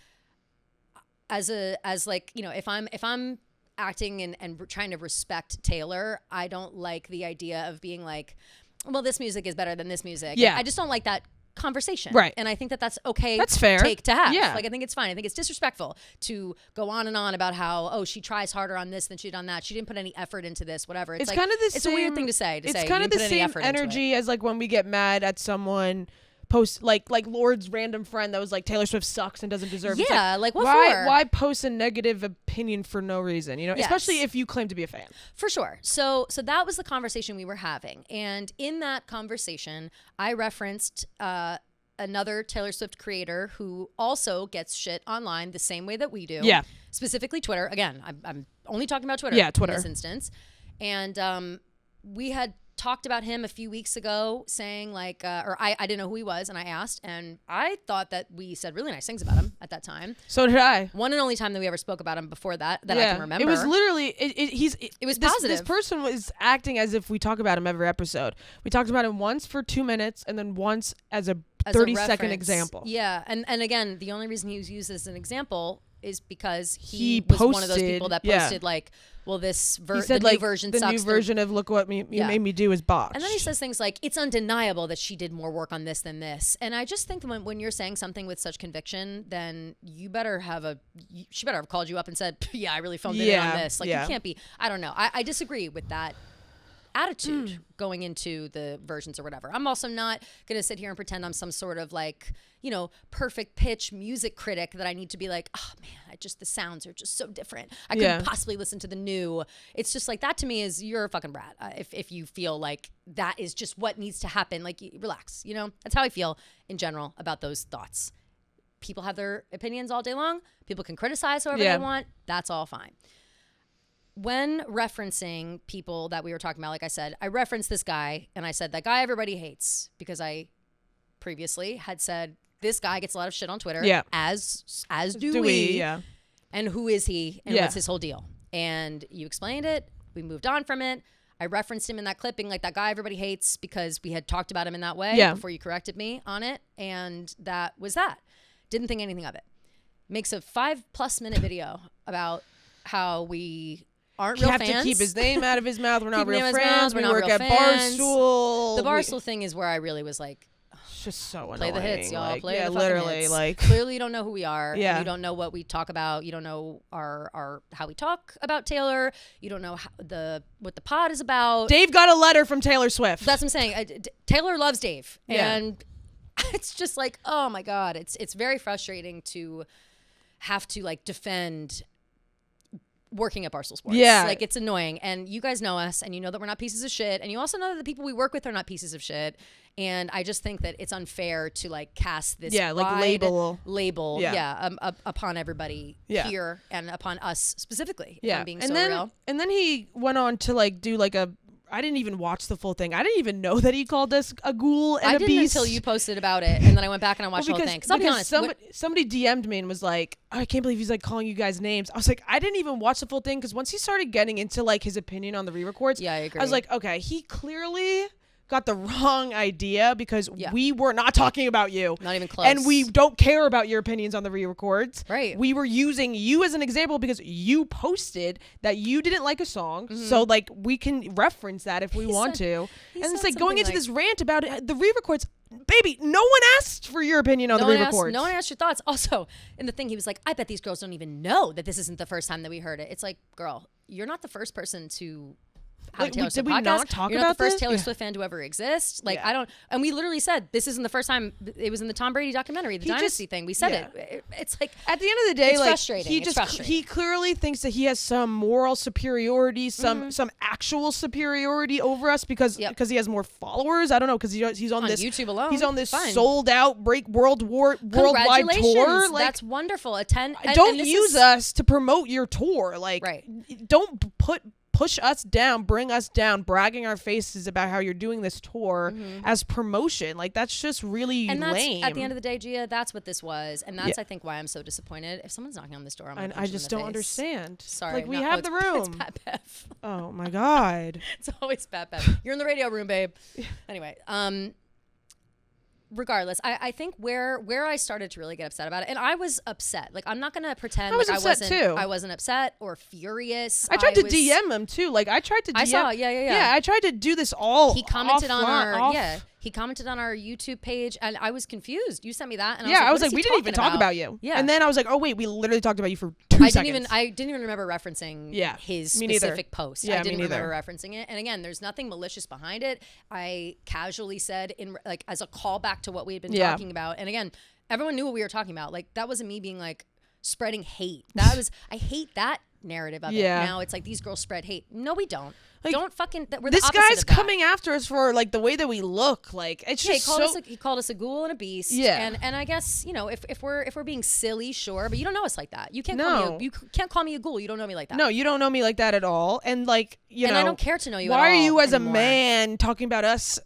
if I'm acting and trying to respect Taylor, I don't like the idea of being like, well, this music is better than this music. Yeah. I just don't like that conversation. Right. And I think that that's okay. That's fair. Take to have. Yeah. Like, I think it's fine. I think it's disrespectful to go on and on about how, she tries harder on this than she did on that. She didn't put any effort into this, whatever. It's like, kind of the it's same, a weird thing to say. It's kind of the same energy as like when we get mad at someone post like Lord's random friend that was like Taylor Swift sucks and doesn't deserve it. Yeah, like what why for? Why post a negative opinion for no reason? Yes. Especially if you claim to be a fan. For sure. So that was the conversation we were having, and in that conversation, I referenced another Taylor Swift creator who also gets shit online the same way that we do. Yeah. Specifically Twitter. Again, I'm only talking about Twitter. Yeah, Twitter. In this instance, and we had talked about him a few weeks ago saying like, or I didn't know who he was, and I asked, and I thought that we said really nice things about him at that time. So did I. One and only time that we ever spoke about him before that I can remember. It was literally, it was this, positive. This person was acting as if we talk about him every episode. We talked about him once for 2 minutes and then once as a 30-second example. Yeah, and again, the only reason he was used as an example is because he was one of those people that posted like, well, this he said, the new version sucks. The new version of Look What You Made Me Do is botched. And then he says things like, it's undeniable that she did more work on this than this. And I just think that when you're saying something with such conviction, then she better have called you up and said, yeah, I really phoned it in on this. Like, you can't be, I don't know. I disagree with that attitude going into the versions or whatever. I'm also not going to sit here and pretend I'm some sort of like, you know, perfect pitch music critic that I need to be like, oh man, the sounds are just so different. I couldn't possibly listen to the new. It's just like that to me is you're a fucking brat. If you feel like that is just what needs to happen, like relax, you know, that's how I feel in general about those thoughts. People have their opinions all day long. People can criticize however they want. That's all fine. When referencing people that we were talking about, like I said, I referenced this guy and I said that guy everybody hates because I previously had said this guy gets a lot of shit on Twitter, as do we. Yeah. And who is he and what's his whole deal? And you explained it. We moved on from it. I referenced him in that clipping, like that guy everybody hates because we had talked about him in that way before you corrected me on it. And that was that. Didn't think anything of it. Makes a 5+ minute video about how we aren't real fans. You have to keep his name out of his mouth. We're not real friends. We work at Barstool. The Barstool thing is where I really was like, it's just so annoying. Play the hits, y'all. Like, play the fucking literally, hits. like clearly you don't know who we are. Yeah. You don't know what we talk about. You don't know our how we talk about Taylor. You don't know what the pod is about. Dave got a letter from Taylor Swift. That's what I'm saying. Taylor loves Dave, and it's just like, oh my god, it's very frustrating to have to like defend working at Barstool Sports. Yeah. Like, it's annoying. And you guys know us, and you know that we're not pieces of shit. And you also know that the people we work with are not pieces of shit. And I just think that it's unfair to, like, cast this label upon everybody here and upon us specifically. If I'm being real. And then he went on to, like, do, like, I didn't even watch the full thing. I didn't even know that he called us a ghoul and a beast. I didn't until you posted about it, and then I went back and I watched the whole thing. Because I'll be honest, somebody DM'd me and was like, oh, I can't believe he's like calling you guys names. I was like, I didn't even watch the full thing because once he started getting into like his opinion on the re-records, I agree. I was like, okay, he clearly got the wrong idea because we were not talking about you. Not even close. And we don't care about your opinions on the re-records. Right. We were using you as an example because you posted that you didn't like a song. Mm-hmm. So, like, we can reference that if we want to. And it's like going into this rant about the re-records. Baby, no one asked for your opinion on the re-records. No one asked your thoughts. Also, in the thing, he was like, I bet these girls don't even know that this isn't the first time that we heard it. It's like, girl, you're not the first person to... Like, did we not talk You're about not the first this? Taylor Swift fan to ever exist. Like, I don't, and we literally said this isn't the first time. It was in the Tom Brady documentary, the Dynasty thing. We said it. It's like, at the end of the day, it's like, frustrating. He clearly thinks that he has some moral superiority, some actual superiority over us because he has more followers. I don't know, because he's on this YouTube alone. He's on this sold out worldwide tour. Like, that's wonderful. Don't use us to promote your tour. Like, don't push us down, bring us down, bragging our faces about how you're doing this tour as promotion. Like, that's just really lame. At the end of the day, Gia, that's what this was. And that's, I think, why I'm so disappointed. If someone's knocking on this door, I'm going to punch them in the face. I just don't understand. Sorry. Like, we have the room. It's Pat Bev. Oh, my God. It's always Pat Bev. You're in the radio room, babe. Anyway, regardless, I think where I started to really get upset about it, and I was upset. Like, I'm not gonna pretend I wasn't upset or furious. I tried to DM him too. Like, I tried to DM. I saw, yeah. I tried to do this all. He commented He commented on our YouTube page, and I was confused. You sent me that, and I was like, we didn't even talk about you. Yeah, and then I was like, oh wait, we literally talked about you for 2 seconds. I didn't even remember referencing his specific post. I didn't remember referencing it. And again, there's nothing malicious behind it. I casually said as a callback to what we had been talking about. And again, everyone knew what we were talking about. Like, that wasn't me being like spreading hate. I hate that narrative of it. Now it's like these girls spread hate. No, we don't. Like, don't fucking. We're the this guy's coming after us for like the way that we look. Like, it's just he called us a ghoul and a beast. Yeah, and I guess, you know, if we're being silly, sure, but you don't know us like that. You can't call me a ghoul. You don't know me like that. No, you don't know me like that at all. And like, you know, I don't care to know you. Why at all are you as anymore. A man talking about us?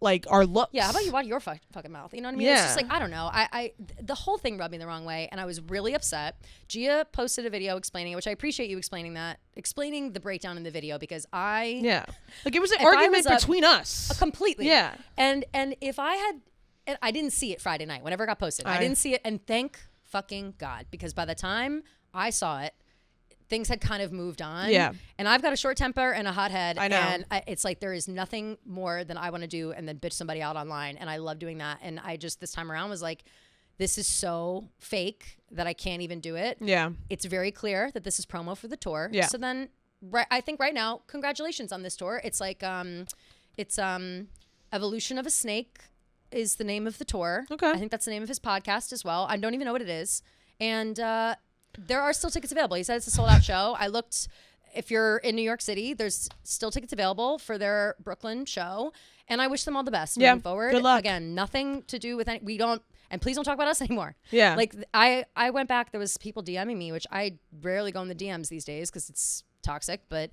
Like, our looks. Yeah, how about you watch your fucking mouth? You know what I mean? Yeah. It's just like, I don't know. The whole thing rubbed me the wrong way, and I was really upset. Gia posted a video explaining it, which I appreciate you explaining the breakdown in the video, because like, it was an argument between us. Completely. Yeah. And if I had, and I didn't see it Friday night, whenever it got posted. I didn't see it, and thank fucking God, because by the time I saw it, things had kind of moved on. Yeah. And I've got a short temper and a hot head. I know. And it's like there is nothing more than I want to do and then bitch somebody out online. And I love doing that. And I just this time around was like, this is so fake that I can't even do it. Yeah. It's very clear that this is promo for the tour. Yeah. So then I think right now, congratulations on this tour. It's like it's Evolution of a Snake is the name of the tour. Okay. I think that's the name of his podcast as well. I don't even know what it is. And there are still tickets available. He said it's a sold out show. I looked, if you're in New York City, there's still tickets available for their Brooklyn show. And I wish them all the best moving forward. Good luck. Again, nothing to do with and please don't talk about us anymore. Yeah. Like I went back, there was people DMing me, which I rarely go in the DMs these days because it's toxic, but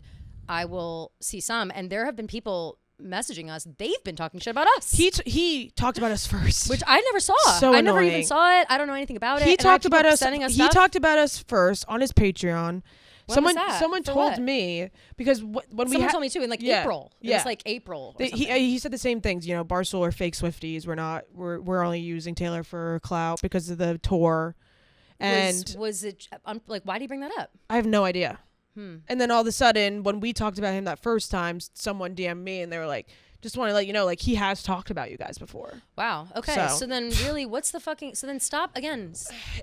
I will see some. And there have been people messaging us. They've been talking shit about us. He talked about us first, which I never saw. So I never annoying. even saw it. I don't know anything about it. He talked about us. He talked about us first on his Patreon. When was that? Someone For told what? me because when someone told me too in like April. It was like April. Or he said the same things. You know, Barstool are fake Swifties. We're only using Taylor for clout because of the tour. And was it like, why did he bring that up? I have no idea. And then all of a sudden, when we talked about him that first time, someone DM'd me and they were like, just want to let you know, like, he has talked about you guys before. Wow. Okay. So then really, what's the fucking, so then stop again.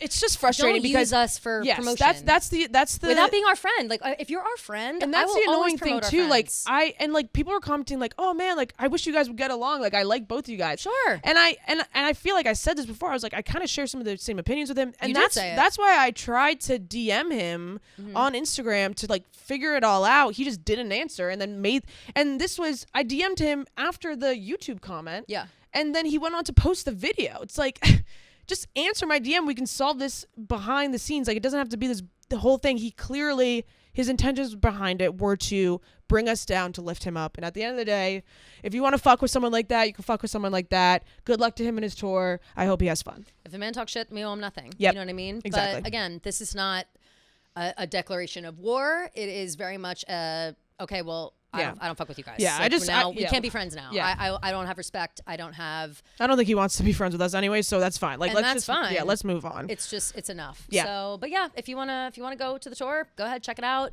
It's just frustrating don't because use us for promotion. That's the without being our friend. Like if you're our friend, and that's I will the annoying thing too. Friends. Like people are commenting like, oh man, like I wish you guys would get along. Like I like both of you guys. Sure. And I feel like I said this before. I was like, I kind of share some of the same opinions with him. And you that's why I tried to DM him on Instagram to like figure it all out. He just didn't answer and then I DM'd him after the YouTube comment. Yeah. And then he went on to post the video. It's like, just answer my DM. We can solve this behind the scenes. Like, it doesn't have to be the whole thing. His intentions behind it were to bring us down, to lift him up. And at the end of the day, if you want to fuck with someone like that, you can fuck with someone like that. Good luck to him and his tour. I hope he has fun. If a man talks shit, we owe him nothing. Yep. You know what I mean? Exactly. But again, this is not a declaration of war. It is very much okay, well, I don't fuck with you guys. Yeah, like, we can't be friends now. Yeah. I don't have respect. I don't think he wants to be friends with us anyway, so that's fine. Like, that's fine. Yeah, let's move on. It's enough. Yeah. So, but yeah, if you wanna go to the tour, go ahead, check it out.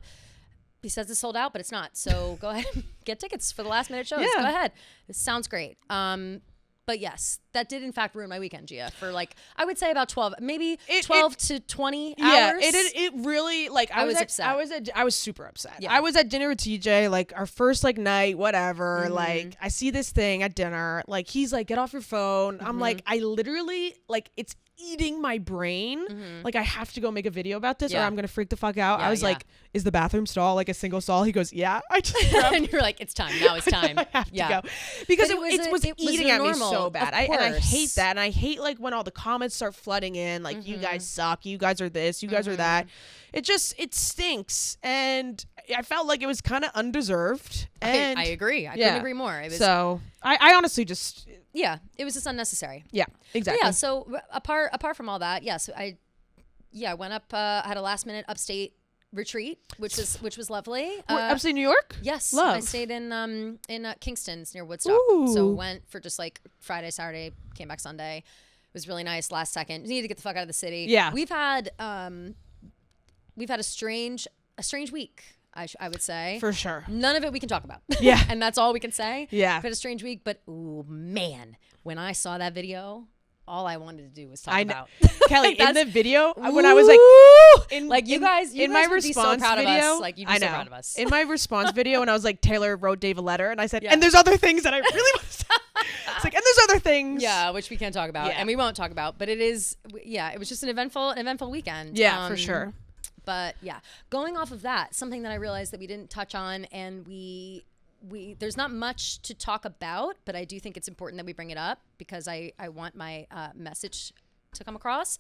He says it's sold out, but it's not. So go ahead and get tickets for the last minute shows. Yeah. Go ahead. It sounds great. But yes, that did in fact ruin my weekend, Gia, for like, I would say about 12 to 20 hours. Yeah, it really, like, I was upset. I was super upset. Yeah. I was at dinner with TJ, like, our first, like, night, whatever. Like, I see this thing at dinner. Like, he's like, get off your phone. I'm like, I literally, like, it's eating my brain. Like, I have to go make a video about this or I'm going to freak the fuck out. I was like, is the bathroom stall like a single stall? He goes, yeah. I just and you're like, it's time. Now it's time. I have to go. Because it was eating at me so bad. And I hate that. And I hate, like, when all the comments start flooding in, like, you guys suck. You guys are this. You guys are that. It stinks. And I felt like it was kind of undeserved. And I agree. I couldn't agree more. It was, so I honestly just... Yeah, it was just unnecessary. Yeah, exactly. But yeah, so apart from all that, yes, I went up, had a last minute upstate retreat, which was lovely. Upstate New York? Yes. Love. I stayed in Kingston, near Woodstock. Ooh. So went for just like Friday, Saturday, came back Sunday. It was really nice. Last second, needed to get the fuck out of the city. Yeah. We've had a strange week. I would say. For sure. None of it we can talk about. Yeah. And that's all we can say. Yeah. We've had a strange week, but ooh, man, when I saw that video, all I wanted to do was talk about. Kelly, in the video, when I was like, you guys in my would be so response proud video, of us. Like, you'd be so proud of us. In my response video, when I was like, Taylor wrote Dave a letter, and I said, and there's other things that I really want to say. It's like, and there's other things. Yeah, which we can't talk about, and we won't talk about, but it was just an eventful weekend. Yeah, for sure. But yeah, going off of that, something that I realized that we didn't touch on, and there's not much to talk about, but I do think it's important that we bring it up because I want my message to come across.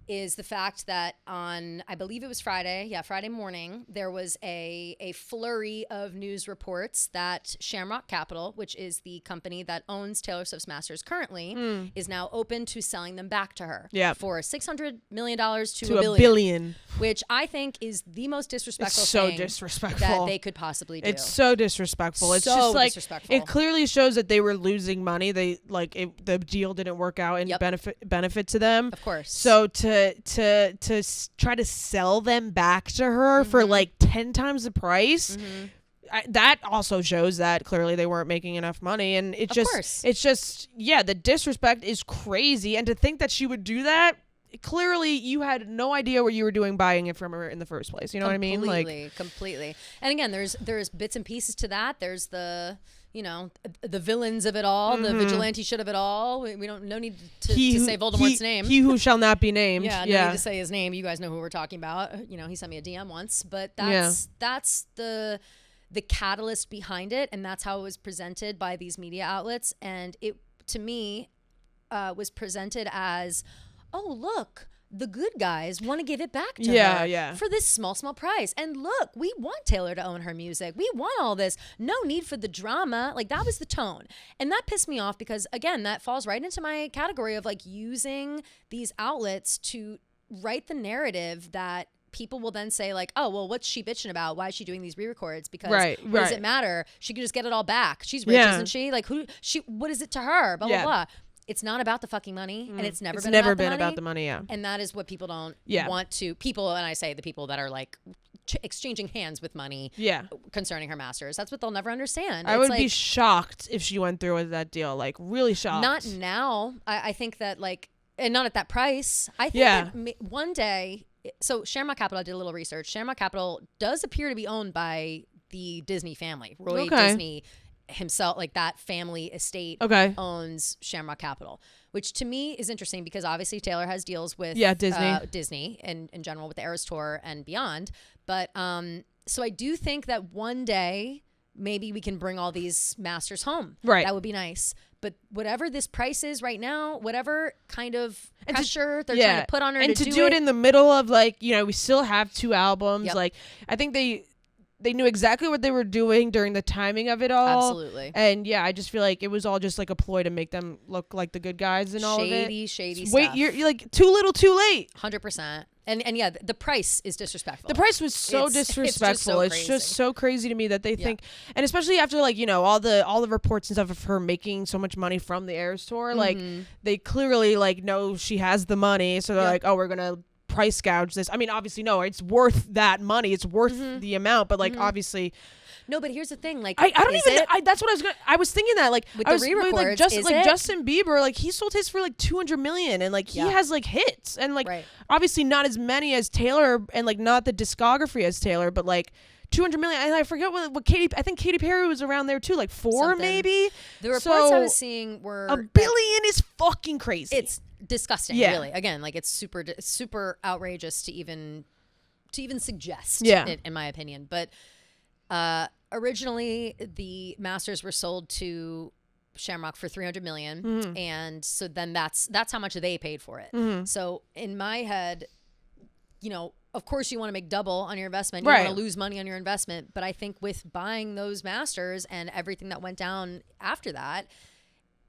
Is the fact that on, I believe it was Friday morning, there was a flurry of news reports that Shamrock Capital, which is the company that owns Taylor Swift's masters currently, is now open to selling them back to her for $600 million to a billion. Which I think is the most disrespectful thing that they could possibly do. It's so disrespectful. It's so just like, disrespectful. It clearly shows that they were losing money. The deal didn't work out and benefit to them. Of course. So to try to sell them back to her for like 10 times the price. That also shows that clearly they weren't making enough money, and it's just the disrespect is crazy. And to think that she would do that, clearly you had no idea what you were doing buying it from her in the first place. You know what I mean? Like, completely. And again, there's bits and pieces to that. There's the villains of it all, the vigilante shit of it all. We don't no need to say Voldemort's name. He who shall not be named. No need to say his name. You guys know who we're talking about. He sent me a DM once, but that's the catalyst behind it, and that's how it was presented by these media outlets. And it, to me, was presented as, oh, look, the good guys want to give it back to her for this small price. And look, we want Taylor to own her music. We want all this. No need for the drama. Like, that was the tone. And that pissed me off because, again, that falls right into my category of like using these outlets to write the narrative that people will then say like, oh, well, what's she bitching about? Why is she doing these re-records? Because what does it matter? She could just get it all back. She's rich, isn't she? Like, what is it to her? Blah, blah, blah. It's not about the fucking money, and it's never been about the money. And that is what people don't want to. People, and I say the people that are like exchanging hands with money concerning her masters. That's what they'll never understand. I would be shocked if she went through with that deal. Like, really shocked. Not now. I think that like, and not at that price. I think that one day. So Shamrock Capital, I did a little research. Shamrock Capital does appear to be owned by the Disney family. Roy Disney himself, like that family estate owns Shamrock Capital, which to me is interesting because obviously Taylor has deals with Disney and in general with the Eras Tour and beyond. But so I do think that one day maybe we can bring all these masters home. Right. That would be nice. But whatever this price is right now, whatever kind of pressure they're trying to put on her and to do it in the middle of like, we still have 2 albums. Like, I think they knew exactly what they were doing during the timing of it all. Absolutely. And I just feel like it was all just like a ploy to make them look like the good guys and all of it. Shady stuff. Wait, you're like too little too late. 100%. And the price is disrespectful. The price was so disrespectful. It's just so crazy to me that they think, and especially after like, all the reports and stuff of her making so much money from the Eras Tour, like they clearly like know she has the money. So they're like, oh, we're going to price gouge this. I mean, obviously, no, it's worth that money. It's worth the amount, but like obviously. No, but here's the thing. Like, I don't even. That's what I was thinking that like with the re-records, Justin Bieber, like he sold his for like 200 million, and like he has like hits, and like obviously not as many as Taylor, and like not the discography as Taylor, but like 200 million. And I forget what Katy. I think Katy Perry was around there too, like 4 maybe. The reports I was seeing were $1 billion is fucking crazy. It's disgusting. Really. Again, like it's super outrageous to even suggest. In my opinion, but. Originally, the masters were sold to Shamrock for $300 million, and so then that's how much they paid for it. So in my head, of course you want to make double on your investment. You want to lose money on your investment, but I think with buying those masters and everything that went down after that,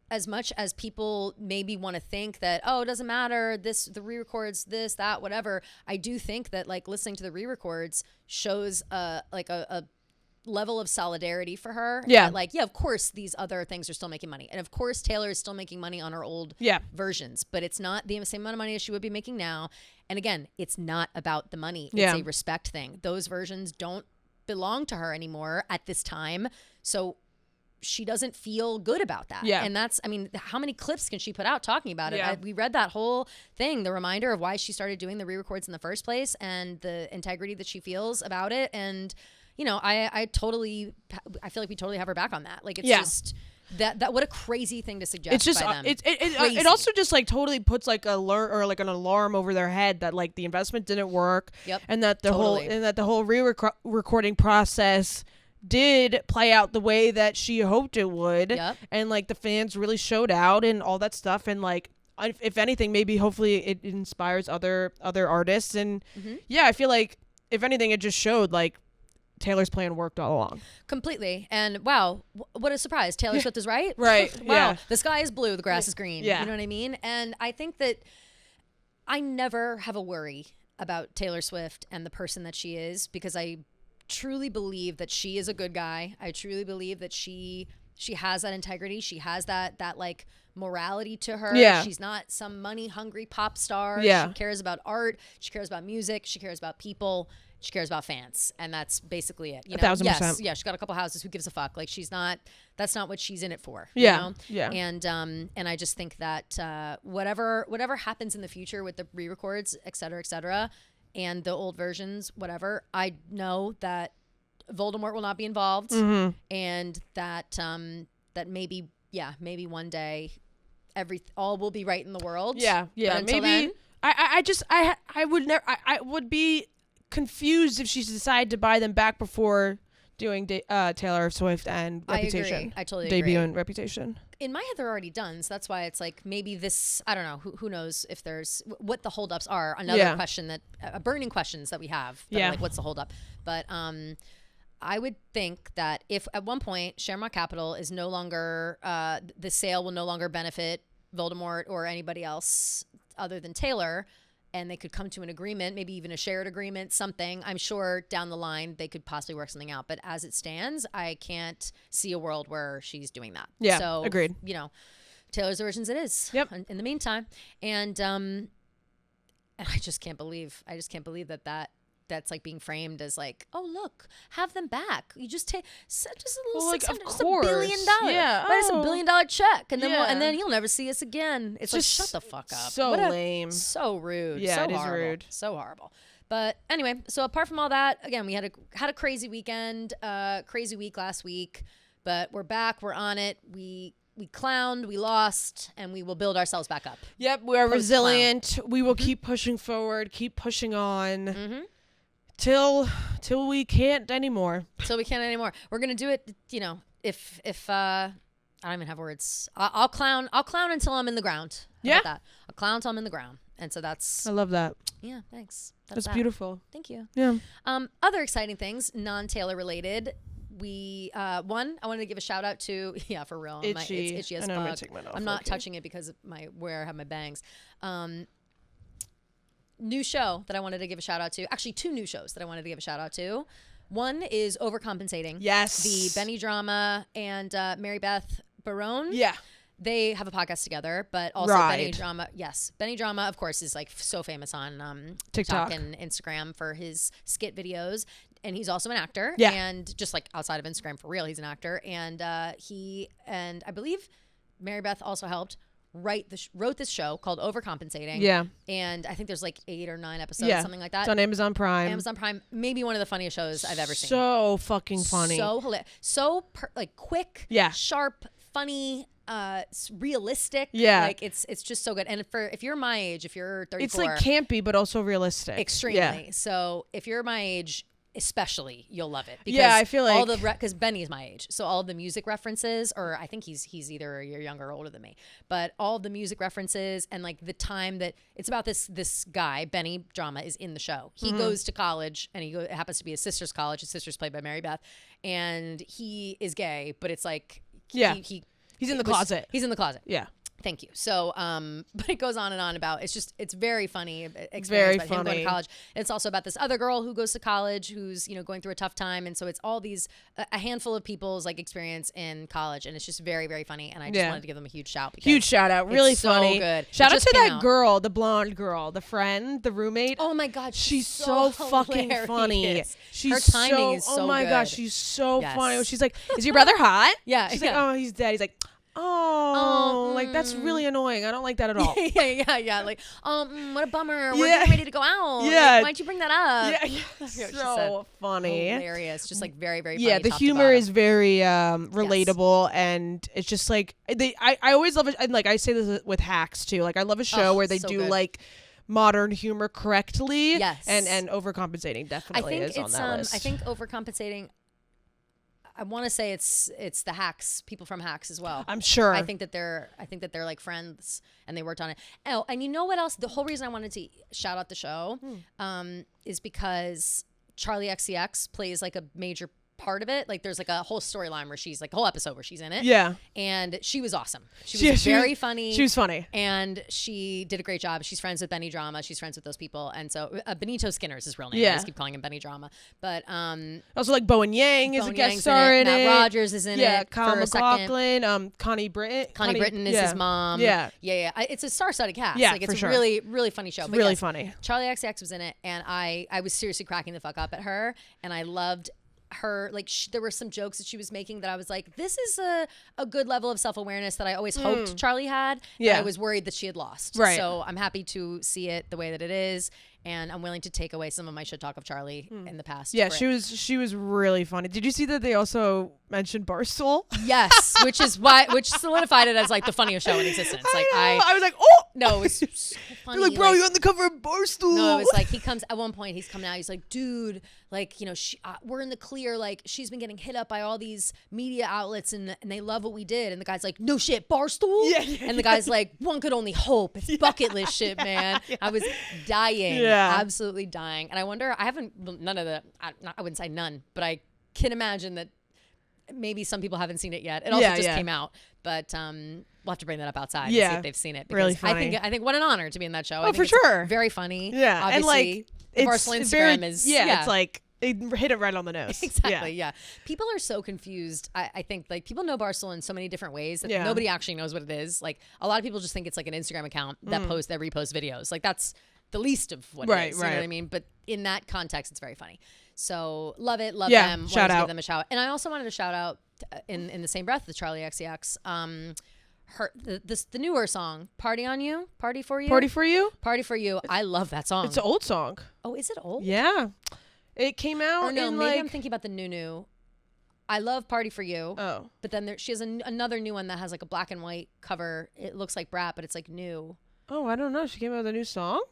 as much as people maybe want to think that, oh, it doesn't matter, the re-records, this, that, whatever, I do think that like listening to the re-records shows a level of solidarity for her. Of course these other things are still making money, and of course Taylor is still making money on her old versions, but it's not the same amount of money as she would be making now. And again, it's not about the money. It's a respect thing. Those versions don't belong to her anymore at this time, so she doesn't feel good about that. And that's, I mean, how many clips can she put out talking about it? We read that whole thing, the reminder of why she started doing the re-records in the first place and the integrity that she feels about it. And I feel like we totally have her back on that. Like, it's just that what a crazy thing to suggest. It's just by them. It also just like totally puts like an alarm over their head that like the investment didn't work. And that the whole re-recording process did play out the way that she hoped it would. And like the fans really showed out and all that stuff, and like if anything, maybe hopefully it inspires other artists. And I feel like if anything, it just showed like Taylor's plan worked all along. Completely. And wow, what a surprise. Taylor Swift is right. Wow. The sky is blue, the grass is green. You know what I mean? And I think that I never have a worry about Taylor Swift and the person that she is, because I truly believe that she is a good guy. I truly believe that she she has that integrity. She has that like morality to her. Yeah. She's not some money hungry pop star. Yeah. She cares about art. She cares about music. She cares about people. She cares about fans. And that's basically it. You know? 1,000%. Yes. Yeah. She's got a couple houses. Who gives a fuck? Like that's not what she's in it for. Yeah. You know? Yeah. And I just think that whatever happens in the future with the re-records, et cetera, and the old versions, whatever, I know that Voldemort will not be involved, and that that maybe one day all will be right in the world. Yeah. Maybe then, I would be confused if she decided to buy them back before doing Taylor Swift and Reputation. I agree. I totally debut agree. and Reputation. In my head, they're already done, so that's why it's like maybe this. I don't know. Who knows if there's what the holdups are? Another question burning questions that we have. That are like, what's the holdup? But I would think that if at one point Shamrock Capital is no longer the sale will no longer benefit Voldemort or anybody else other than Taylor, and they could come to an agreement, maybe even a shared agreement, something. I'm sure down the line they could possibly work something out. But as it stands, I can't see a world where she's doing that. Yeah, so, agreed. You know, Taylor's versions it is. Yep. In the meantime, and I just can't believe that's like being framed as like, oh look, have them back. You just take just a little like, $600, of just $1 course. billion. Yeah. Write us a $1 billion check, and then Yeah. and then you'll never see us again. It's just like, shut the fuck up. So lame. So rude. Yeah, so it is horrible. rude. So horrible. But anyway, so apart from all that, again, we had a crazy weekend, crazy week last week, but we're back. We're on it. We clowned, we lost, and we will build ourselves back up. Yep, we are resilient. We will keep pushing forward, keep pushing on. Till we can't anymore. Till we can't anymore. We're gonna do it. You know, if I don't even have words. I'll clown until I'm in the ground. How about that? I'll clown until I'm in the ground. And so that's. I love that. Yeah. Thanks. That's beautiful. Thank you. Yeah. Other exciting things, non-Taylor related. I wanted to give a shout out to for real. Itchy. It's itchy as I know, I'm gonna fuck. take mine off. I'm not touching it because of where I have my bangs. New show that I wanted to give a shout out to. Actually, 2 new shows that I wanted to give a shout out to. One is Overcompensating. Yes. The Benny Drama and Mary Beth Barone. Yeah. They have a podcast together, but also Benny Drama. Yes. Benny Drama, of course, is like so famous on TikTok and Instagram for his skit videos. And he's also an actor. Yeah. And just like outside of Instagram, for real, he's an actor. And he and I believe Mary Beth also helped wrote this show called Overcompensating. Yeah. And I think there's like 8 or 9 episodes, something like that. It's on Amazon Prime. Amazon Prime, maybe one of the funniest shows I've ever seen. So fucking funny. So hilarious. So like quick, sharp, funny, realistic. Yeah. Like it's just so good. And if you're my age, if you're 34. It's like campy, but also realistic. Extremely. Yeah. So if you're my age, especially, you'll love it. Because I feel like because Benny's my age, so all of the music references, or I think he's either a year younger or older than me, but all of the music references and like the time that it's about this guy, Benny Drama, is in the show. He goes to college, and it happens to be his sister's college. His sister's played by Mary Beth, and he is gay, but it's like he's in the closet. He's in the closet. Yeah. Thank you. So, but it goes on and on about, it's very funny experience very about him going to funny. college. It's also about this other girl who goes to college who's, going through a tough time. And so it's all these, a handful of people's like experience in college. And it's just very, very funny. And I just wanted to give them a huge shout. Huge shout out. Really it's funny. So good. Shout out to that girl, the blonde girl, the friend, the roommate. Oh my God. She's so fucking funny. Her timing is so good. Oh my gosh. She's so funny. She's like, is your brother hot? Yeah. She's like, oh, he's dead. He's like, like that's really annoying. I don't like that at all. yeah. Like, what a bummer. We're getting ready to go out. Yeah. Like, why'd you bring that up? Yeah. So funny. Hilarious. Just like very, very funny. Yeah, the humor is very relatable, and it's just like I always love it. And like I say this with Hacks too. Like I love a show where they do good. Like modern humor correctly. Yes. And Overcompensating definitely is on that list. I think Overcompensating, I want to say it's the Hacks, people from Hacks as well. I'm sure. I think that they're like friends, and they worked on it. Oh, and you know what else? The whole reason I wanted to shout out the show is because Charlie XCX plays like a major part of it. Like there's like a whole storyline where she's like a whole episode where she's in it. Yeah. And she was awesome. She was very funny. She was funny. And she did a great job. She's friends with Benny Drama. She's friends with those people. And so Benito Skinner is his real name. Yeah. I just keep calling him Benny Drama. But also like Bowen Yang is a guest star in it. Matt Rogers is in it. Yeah, Kyle for a MacLachlan, Connie Britton. Connie Britton is his mom. Yeah. It's a star-studded cast. Yeah, like it's for sure. really, really funny show. It's but really funny. Charlie XCX was in it, and I was seriously cracking the fuck up at her, and I loved her. Like there were some jokes that she was making that I was like, this is a good level of self-awareness that I always hoped Charlie had. Yeah. I was worried that she had lost. Right. So I'm happy to see it the way that it is. And I'm willing to take away some of my shit talk of Charlie in the past. Yeah, she was really funny. Did you see that they also mentioned Barstool? Yes, which solidified it as like the funniest show in existence. Like I was like, oh no, it was so funny. You're like, bro, you're on the cover of Barstool. No, it was like at one point he's coming out. He's like, dude, like we're in the clear. Like she's been getting hit up by all these media outlets and they love what we did. And the guy's like, no shit, Barstool. Yeah. And the guy's like, one could only hope. It's bucket list shit, man. Yeah. I was dying. Yeah. Absolutely dying. And I wonder, I wouldn't say none, but I can imagine that maybe some people haven't seen it yet. It also just came out, but we'll have to bring that up outside and see if they've seen it. Because really funny. I think what an honor to be in that show. Oh, I think for sure. Very funny. Yeah. Obviously, and like, the Barstool Instagram is it's like they hit it right on the nose. Exactly. Yeah. People are so confused. I think like people know Barstool in so many different ways that nobody actually knows what it is. Like a lot of people just think it's like an Instagram account that reposts videos. Like that's the least of what it is. You know what I mean? But in that context, it's very funny. So love it. Love them. Shout out. Give them a shout. And I also wanted to shout out in the same breath with Charlie XCX. The newer song, Party on You, Party for You. Party for You? Party for You. I love that song. It's an old song. Oh, is it old? Yeah. It came out or no, in maybe I'm thinking about the new. I love Party for You. Oh. But then she has another new one that has like a black and white cover. It looks like Brat, but it's like new. Oh, I don't know. She came out with a new song?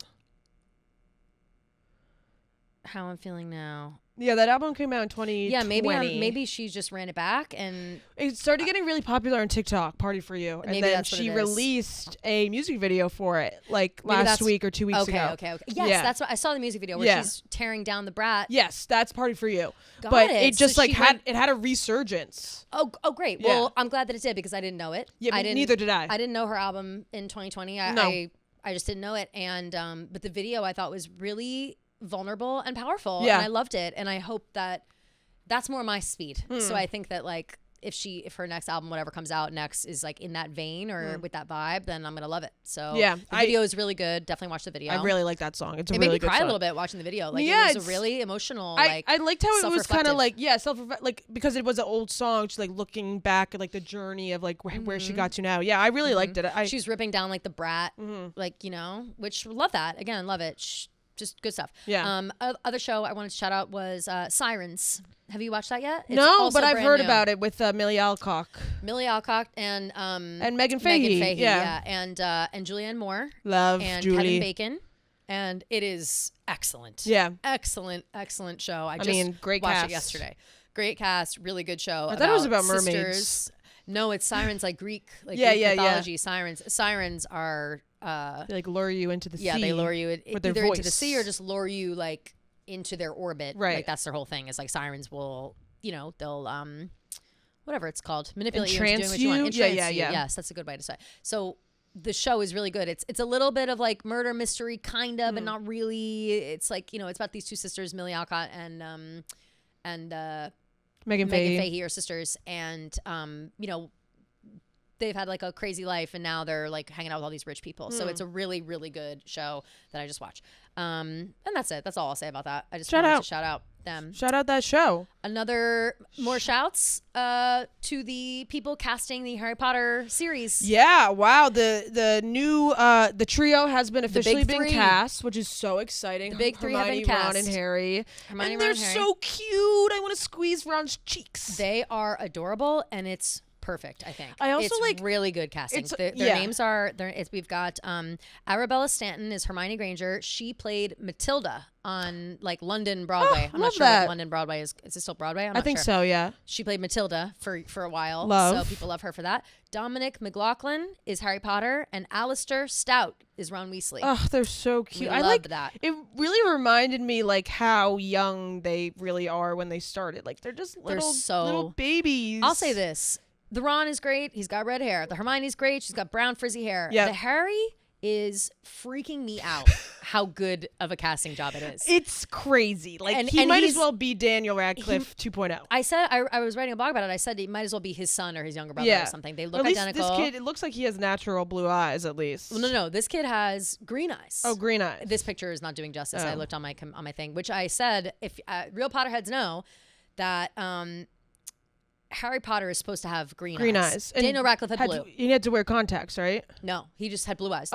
How I'm feeling now. Yeah, that album came out in 2020. Yeah, maybe she just ran it back and it started getting really popular on TikTok. Party for You, and then she released a music video for it, like last week or 2 weeks ago. Okay. Yes, that's what I saw the music video where she's tearing down the Brat. Yes, that's Party for You. But it just so had a resurgence. Oh, great. Yeah. Well, I'm glad that it did because I didn't know it. Yeah, neither did I. I didn't know her album in 2020. No. I just didn't know it, and but the video I thought was really vulnerable and powerful, yeah. and I loved it, and I hope that's more my speed. So I think that like if her next album, whatever comes out next, is like in that vein or with that vibe, then I'm gonna love it. So yeah, the video is really good. Definitely watch the video. I really like that song. It made me cry a little bit watching the video. Like it was a really emotional. I liked how it was kind of like like because it was an old song. She's like looking back at like the journey of like where she got to now. Yeah, I really liked it. She's ripping down like the Brat, like which love that again. Love it. Just good stuff. Yeah. Other show I wanted to shout out was Sirens. Have you watched that yet? It's no, but I've heard about it with Millie Alcock. Millie Alcock and Megan Fahey. Yeah. And Julianne Moore. Love and Julie. Kevin Bacon. And it is excellent. Yeah. Excellent show. I great watched cast. it yesterday. Great cast, really good show. I thought it was about sisters. mermaids. No, it's sirens like Greek, like Greek mythology. Sirens are they like lure you into the sea. Yeah, they lure you with their either voice. into the sea or just lure you like into their orbit. Right. Like that's their whole thing. Is like sirens will, they'll whatever it's called, manipulate entrance you into doing what you want. Yeah. Yes, that's a good way to say it. So the show is really good. It's a little bit of like murder mystery kind of, but not really. It's like it's about these two sisters, Millie Alcott and Megan Fahey are sisters, and they've had like a crazy life and now they're like hanging out with all these rich people. So it's a really, really good show that I just watched. And that's it. That's all I'll say about that. I just wanted to shout out them. Shout out that show. More shouts to the people casting the Harry Potter series. Yeah, wow. The new the trio has been officially been cast, which is so exciting. The big three have been Hermione, cast. Ron, and Harry. Hermione, and they're Ron, and Harry. so cute. I want to squeeze Ron's cheeks. They are adorable and it's perfect. I think I also it's really good casting. Their names are we've got Arabella Stanton is Hermione Granger. She played Matilda on like London Broadway. I'm not sure what London Broadway is. Is it still Broadway? I'm not I think sure. So. Yeah. She played Matilda for a while. So people love her for that. Dominic McLaughlin is Harry Potter, and Alistair Stout is Ron Weasley. Oh, they're so cute. I love that. It really reminded me like how young they really are when they started. Like they're just little babies. I'll say this. The Ron is great. He's got red hair. The Hermione's great. She's got brown frizzy hair. Yep. The Harry is freaking me out how good of a casting job it is. It's crazy. Like he might as well be Daniel Radcliffe 2.0. I said I was writing a blog about it. I said he might as well be his son or his younger brother or something. They look identical. This kid, it looks like he has natural blue eyes at least. Well, no. This kid has green eyes. Oh, green eyes. This picture is not doing justice. I looked on my thing, which I said if real Potterheads know that Harry Potter is supposed to have green eyes. And Daniel Radcliffe had blue. He had to wear contacts, right? No, he just had blue eyes.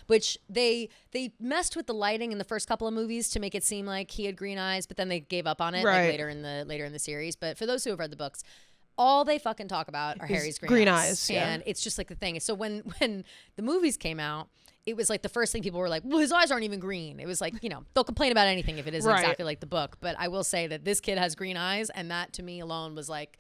Which they messed with the lighting in the first couple of movies to make it seem like he had green eyes, but then they gave up on it like later in the series. But for those who have read the books, all they fucking talk about are Harry's green eyes. And it's just like the thing. So when the movies came out, it was like the first thing people were like, well, his eyes aren't even green. It was like, they'll complain about anything if it isn't exactly like the book. But I will say that this kid has green eyes, and that to me alone was like,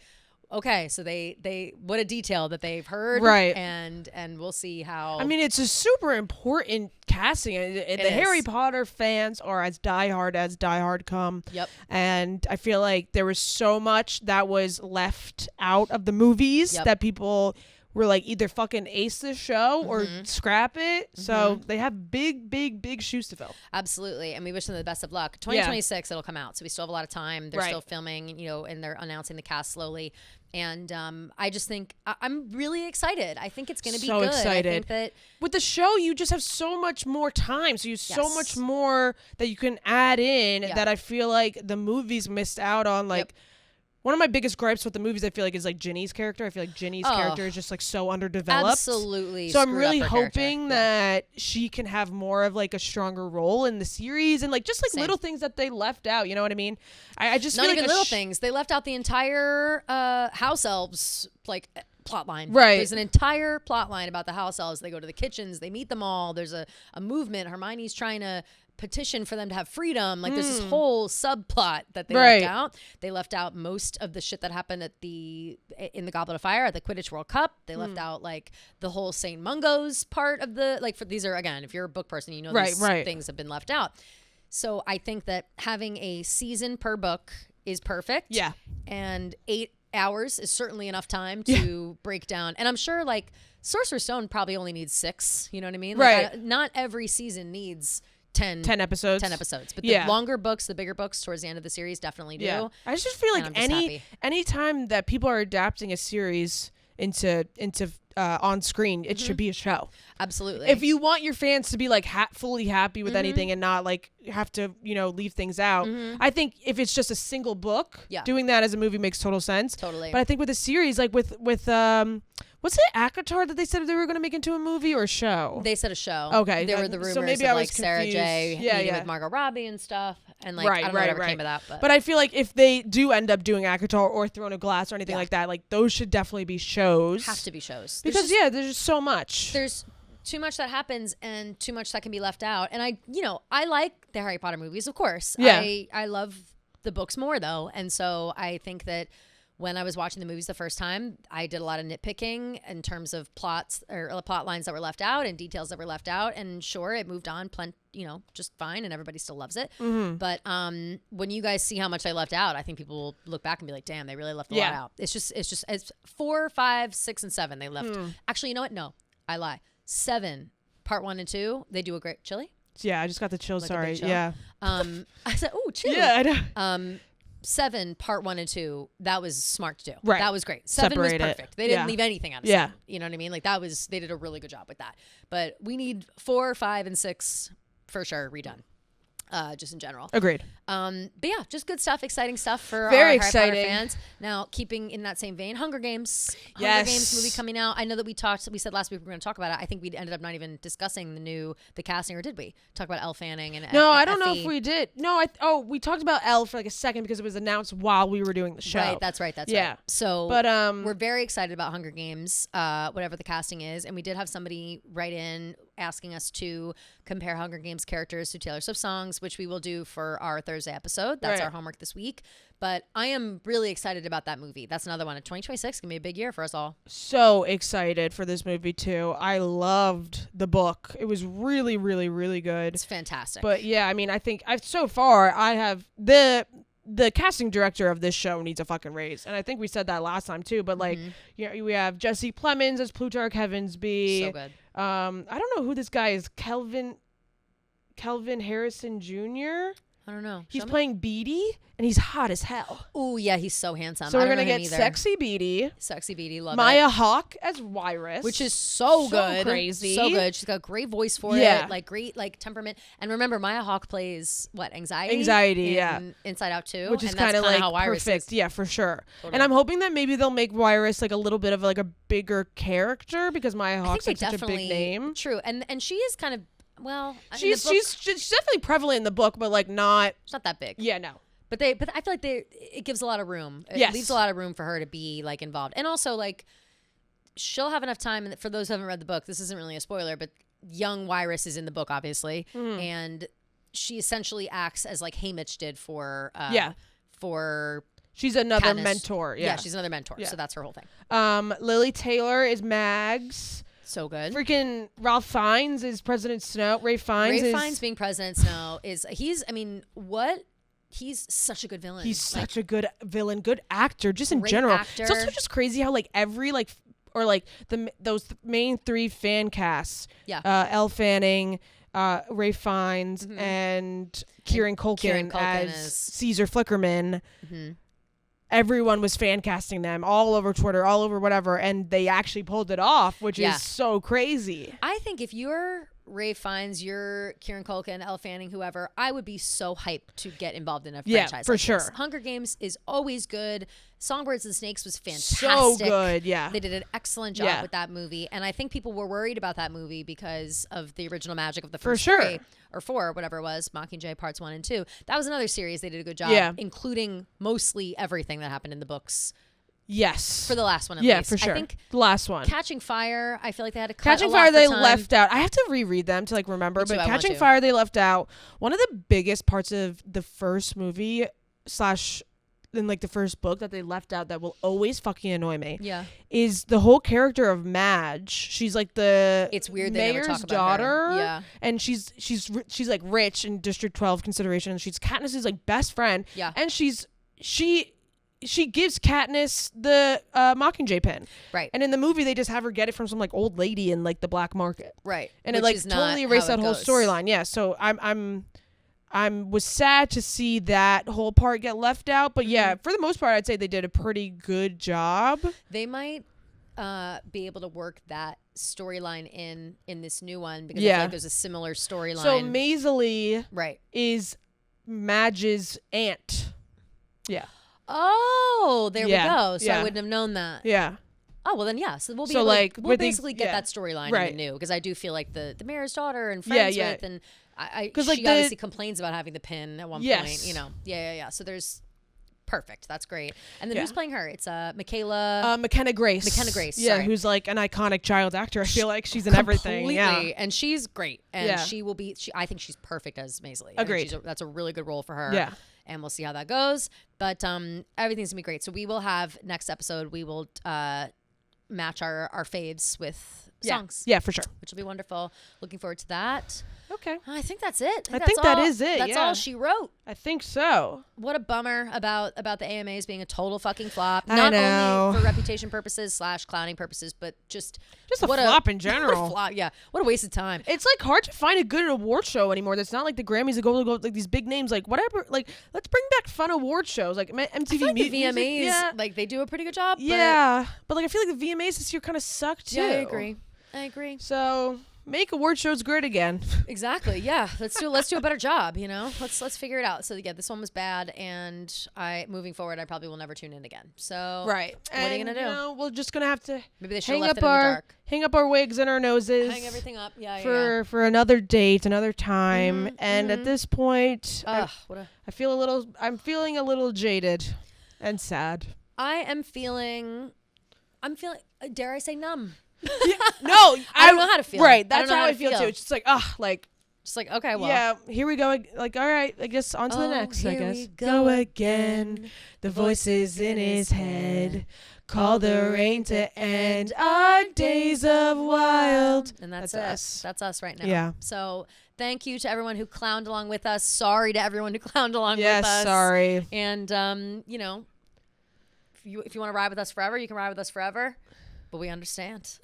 okay, so they what a detail that they've heard. Right. And we'll see how. I mean, it's a super important casting. The Harry Potter fans are as diehard come. Yep. And I feel like there was so much that was left out of the movies that people were like either fucking ace this show or scrap it. So they have big shoes to fill. Absolutely. And we wish them the best of luck. 2026 it'll come out. So we still have a lot of time. They're still filming, and they're announcing the cast slowly. And I just think I'm really excited. I think it's going to be good. Excited. I think that with the show, you just have so much more time. So you have so much more that you can add in that I feel like the movies missed out on. Like, one of my biggest gripes with the movies, I feel like, is like Ginny's character. I feel like Ginny's character is just like so underdeveloped. Absolutely. So I'm really hoping that she can have more of like a stronger role in the series and like just like little things that they left out. You know what I mean? I just not feel even like little things. They left out the entire house elves like plot line. Right. There's an entire plot line about the house elves. They go to the kitchens. They meet them all. There's a movement. Hermione's trying to petition for them to have freedom. Like there's this whole subplot that they left out. They left out most of the shit that happened in the Goblet of Fire at the Quidditch World Cup. They left out like the whole St. Mungo's part of the these are, again, if you're a book person, these things have been left out. So I think that having a season per book is perfect. Yeah. And 8 hours is certainly enough time to break down. And I'm sure like Sorcerer's Stone probably only needs 6. You know what I mean? Like, not every season needs 10 episodes. But the longer books, the bigger books towards the end of the series definitely do. Yeah. I just feel like any time that people are adapting a series into on screen, it should be a show. Absolutely. If you want your fans to be like fully happy with anything and not like have to leave things out, I think if it's just a single book, doing that as a movie makes total sense. Totally. But I think with a series, like with what's it, ACOTAR, that they said they were going to make into a movie or a show? They said a show. Okay. There were the rumors so maybe of I was like Sarah J. meeting with Margot Robbie and stuff. And like, I don't know whatever came of that. But I feel like if they do end up doing ACOTAR or Throne of Glass or anything like that, like those should definitely be shows. Have to be shows. Because there's just so much. There's too much that happens and too much that can be left out. And I like the Harry Potter movies, of course. Yeah. I love the books more though. And so I think that when I was watching the movies the first time, I did a lot of nitpicking in terms of plots or plot lines that were left out and details that were left out. And sure, it moved on, just fine, and everybody still loves it. But when you guys see how much I left out, I think people will look back and be like, "Damn, they really left a lot out." It's 4, 5, 6, and 7 they left. Actually, you know what? No, I lie. 7, part 1 and 2, they do a great chili. Yeah, I just got the chills. Like sorry. Yeah. I said, "Oh, chili." Yeah, I know. 7, part 1 and 2, that was smart to do. Right. That was great. 7 was perfect. They didn't leave anything out of 7. You know what I mean? Like they did a really good job with that. But we need 4, 5, and 6 for sure redone. just in general. Agreed. But yeah, just good stuff, exciting stuff for Very our Harry exciting Potter fans. Now, keeping in that same vein, Hunger Games. Yes. Hunger Games movie coming out. I know that we said last week we were going to talk about it. I think we ended up not even discussing the casting, or did we? Talk about Elle Fanning and No, I don't know if we did. No, we talked about Elle for like a second because it was announced while we were doing the show. Right, that's right. Yeah. So, but we're very excited about Hunger Games, whatever the casting is. And we did have somebody write in asking us to compare Hunger Games characters to Taylor Swift songs, which we will do for our Thursday episode. That's our homework this week. But I am really excited about that movie. That's another one. 2026 can be a big year for us all. So excited for this movie too. I loved the book. It was really, really, really good. It's fantastic. But yeah, I mean, I think I have the casting director of this show needs a fucking raise. And I think we said that last time too. But like, we have Jesse Plemons as Plutarch Heavensbee. So good. I don't know who this guy is. Kelvin Harrison Jr. I don't know. He's playing Beatty, and he's hot as hell. Oh yeah, he's so handsome. So we're gonna get sexy Beatty. Sexy Beatty, love Maya it. Hawke as Wiress, which is so good, crazy, so good. She's got great voice for it, like great temperament. And remember, Maya Hawke plays anxiety, Inside Out 2, which is kind of like how perfect, yeah, for sure. Totally. And I'm hoping that maybe they'll make Wiress like a little bit of like a bigger character because Maya Hawke's like such a big name. True, and she is kind of. Well, she's definitely prevalent in the book, but like not. It's not that big. Yeah, no. But I feel like it gives a lot of room. It leaves a lot of room for her to be like involved, and also like she'll have enough time. And for those who haven't read the book, this isn't really a spoiler, but young Wiress is in the book, obviously, and she essentially acts as like Haymitch did for She's another Katniss. mentor. Yeah, she's another mentor. Yeah. So that's her whole thing. Lily Taylor is Mags. So good. Freaking Ralph Fiennes is President Snow. Ray Fiennes being President Snow he's such a good villain. He's such a good villain, good actor, just in general. It's also just crazy how like every those main three fan casts. Yeah. Elle Fanning, Ray Fiennes, and Kieran Culkin as Caesar Flickerman. Everyone was fan casting them all over Twitter, all over whatever, and they actually pulled it off, which is so crazy. I think if you're Ray Fiennes, you're Kieran Culkin, Elle Fanning, whoever, I would be so hyped to get involved in a franchise. For like sure. This. Hunger Games is always good. Songbirds and Snakes was fantastic. So good, yeah. They did an excellent job with that movie, and I think people were worried about that movie because of the original magic of the first three, or four, whatever it was, Mockingjay Parts 1 and 2. That was another series they did a good job, including mostly everything that happened in the books. Yes. For the last one, at least. Yeah, for sure. I think the last one. Catching Fire, I feel like they had to cut Catching Fire, they left out. I have to reread them to like remember, but Catching Fire, they left out. One of the biggest parts of the first movie / in like the first book that they left out that will always fucking annoy me. Yeah. Is the whole character of Madge. She's like the mayor's daughter. Yeah. And she's like rich in District 12 consideration. She's Katniss's like best friend. Yeah. And she gives Katniss the Mockingjay pin. Right. And in the movie, they just have her get it from some like old lady in like the black market. Right. And it like totally erased that whole storyline. Yeah. So I was sad to see that whole part get left out. But yeah, for the most part, I'd say they did a pretty good job. They might be able to work that storyline in this new one because I feel like there's a similar storyline. So Maisie is Madge's aunt. Yeah. Oh, there we go. So I wouldn't have known that. Yeah. Oh, well then, yeah. So we'll be we'll basically get that storyline in the new because I do feel like the mayor's daughter and friends with and she obviously complains about having the pin at one point, you know. Yeah. So there's perfect. That's great. And then who's playing her? It's McKenna Grace. McKenna Grace. Yeah, who's like an iconic child actor. I feel like she's in everything. Yeah. And she's great. And she will be I think she's perfect as Maisie. Agreed. That's a really good role for her. Yeah. And we'll see how that goes. But everything's gonna be great. So we will have next episode. We will match our faves with songs. Yeah, for sure. Which will be wonderful. Looking forward to that. Okay. I think that's it. I think that is it. That's all she wrote. I think so. What a bummer about the AMAs being a total fucking flop. I know. Not only for reputation purposes / clowning purposes, but just a flop in general. What a flop. Yeah. What a waste of time. It's like hard to find a good award show anymore. That's not like the Grammys that go like these big names. Like whatever. Like let's bring back fun award shows like MTV I feel like the VMAs. Like they do a pretty good job. Yeah. But like I feel like the VMAs this year kind of sucked too. Yeah, I agree. So make award shows great again. Exactly. Yeah. Let's do a better job, you know? Let's figure it out. So yeah, this one was bad, and moving forward I probably will never tune in again. So right. What are you gonna do? You know, we're just gonna have to maybe they should have left it in the dark. Hang up our wigs and our noses. Hang everything up. Yeah. For another date, another time. And at this point I'm feeling a little jaded and sad. I'm feeling dare I say numb. Yeah, no, I don't know how to feel. Right, that's how I feel too. It's just like, just like, okay, well. Yeah, here we go. Like, all right, I guess on to the next, I guess. We go again. The voices in his head call the rain to end our days of wild. And that's us. That's us right now. Yeah. So thank you to everyone who clowned along with us. Sorry to everyone who clowned along with yes, us. Sorry. And, you know, if you want to ride with us forever, you can ride with us forever. But we understand.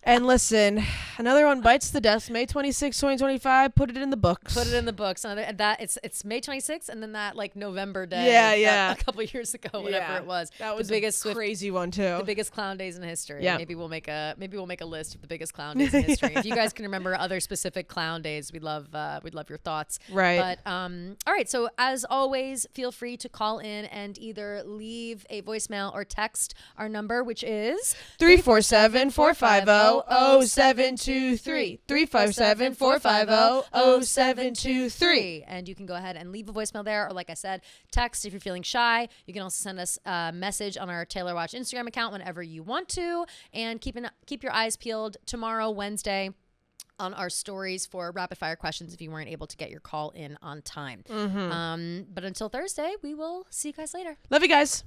And listen, another one bites the dust. May 26, 2025. Put it in the books. Put it in the books. It's May 26th, and then that like November day. Yeah. A couple of years ago, whatever it was. That was the biggest crazy one too. The biggest clown days in history. Yeah. Maybe we'll make a list of the biggest clown days in history. If you guys can remember other specific clown days, we'd love your thoughts. Right. But all right. So as always, feel free to call in and either leave a voicemail or text our number, which is 347-450-0723. 357-450-0723. And you can go ahead and leave a voicemail there, or like I said, text if you're feeling shy. You can also send us a message on our Taylor Watch Instagram account whenever you want to. And keep your eyes peeled tomorrow, Wednesday, on our stories for rapid fire questions if you weren't able to get your call in on time. But until Thursday, we will see you guys later. Love you guys.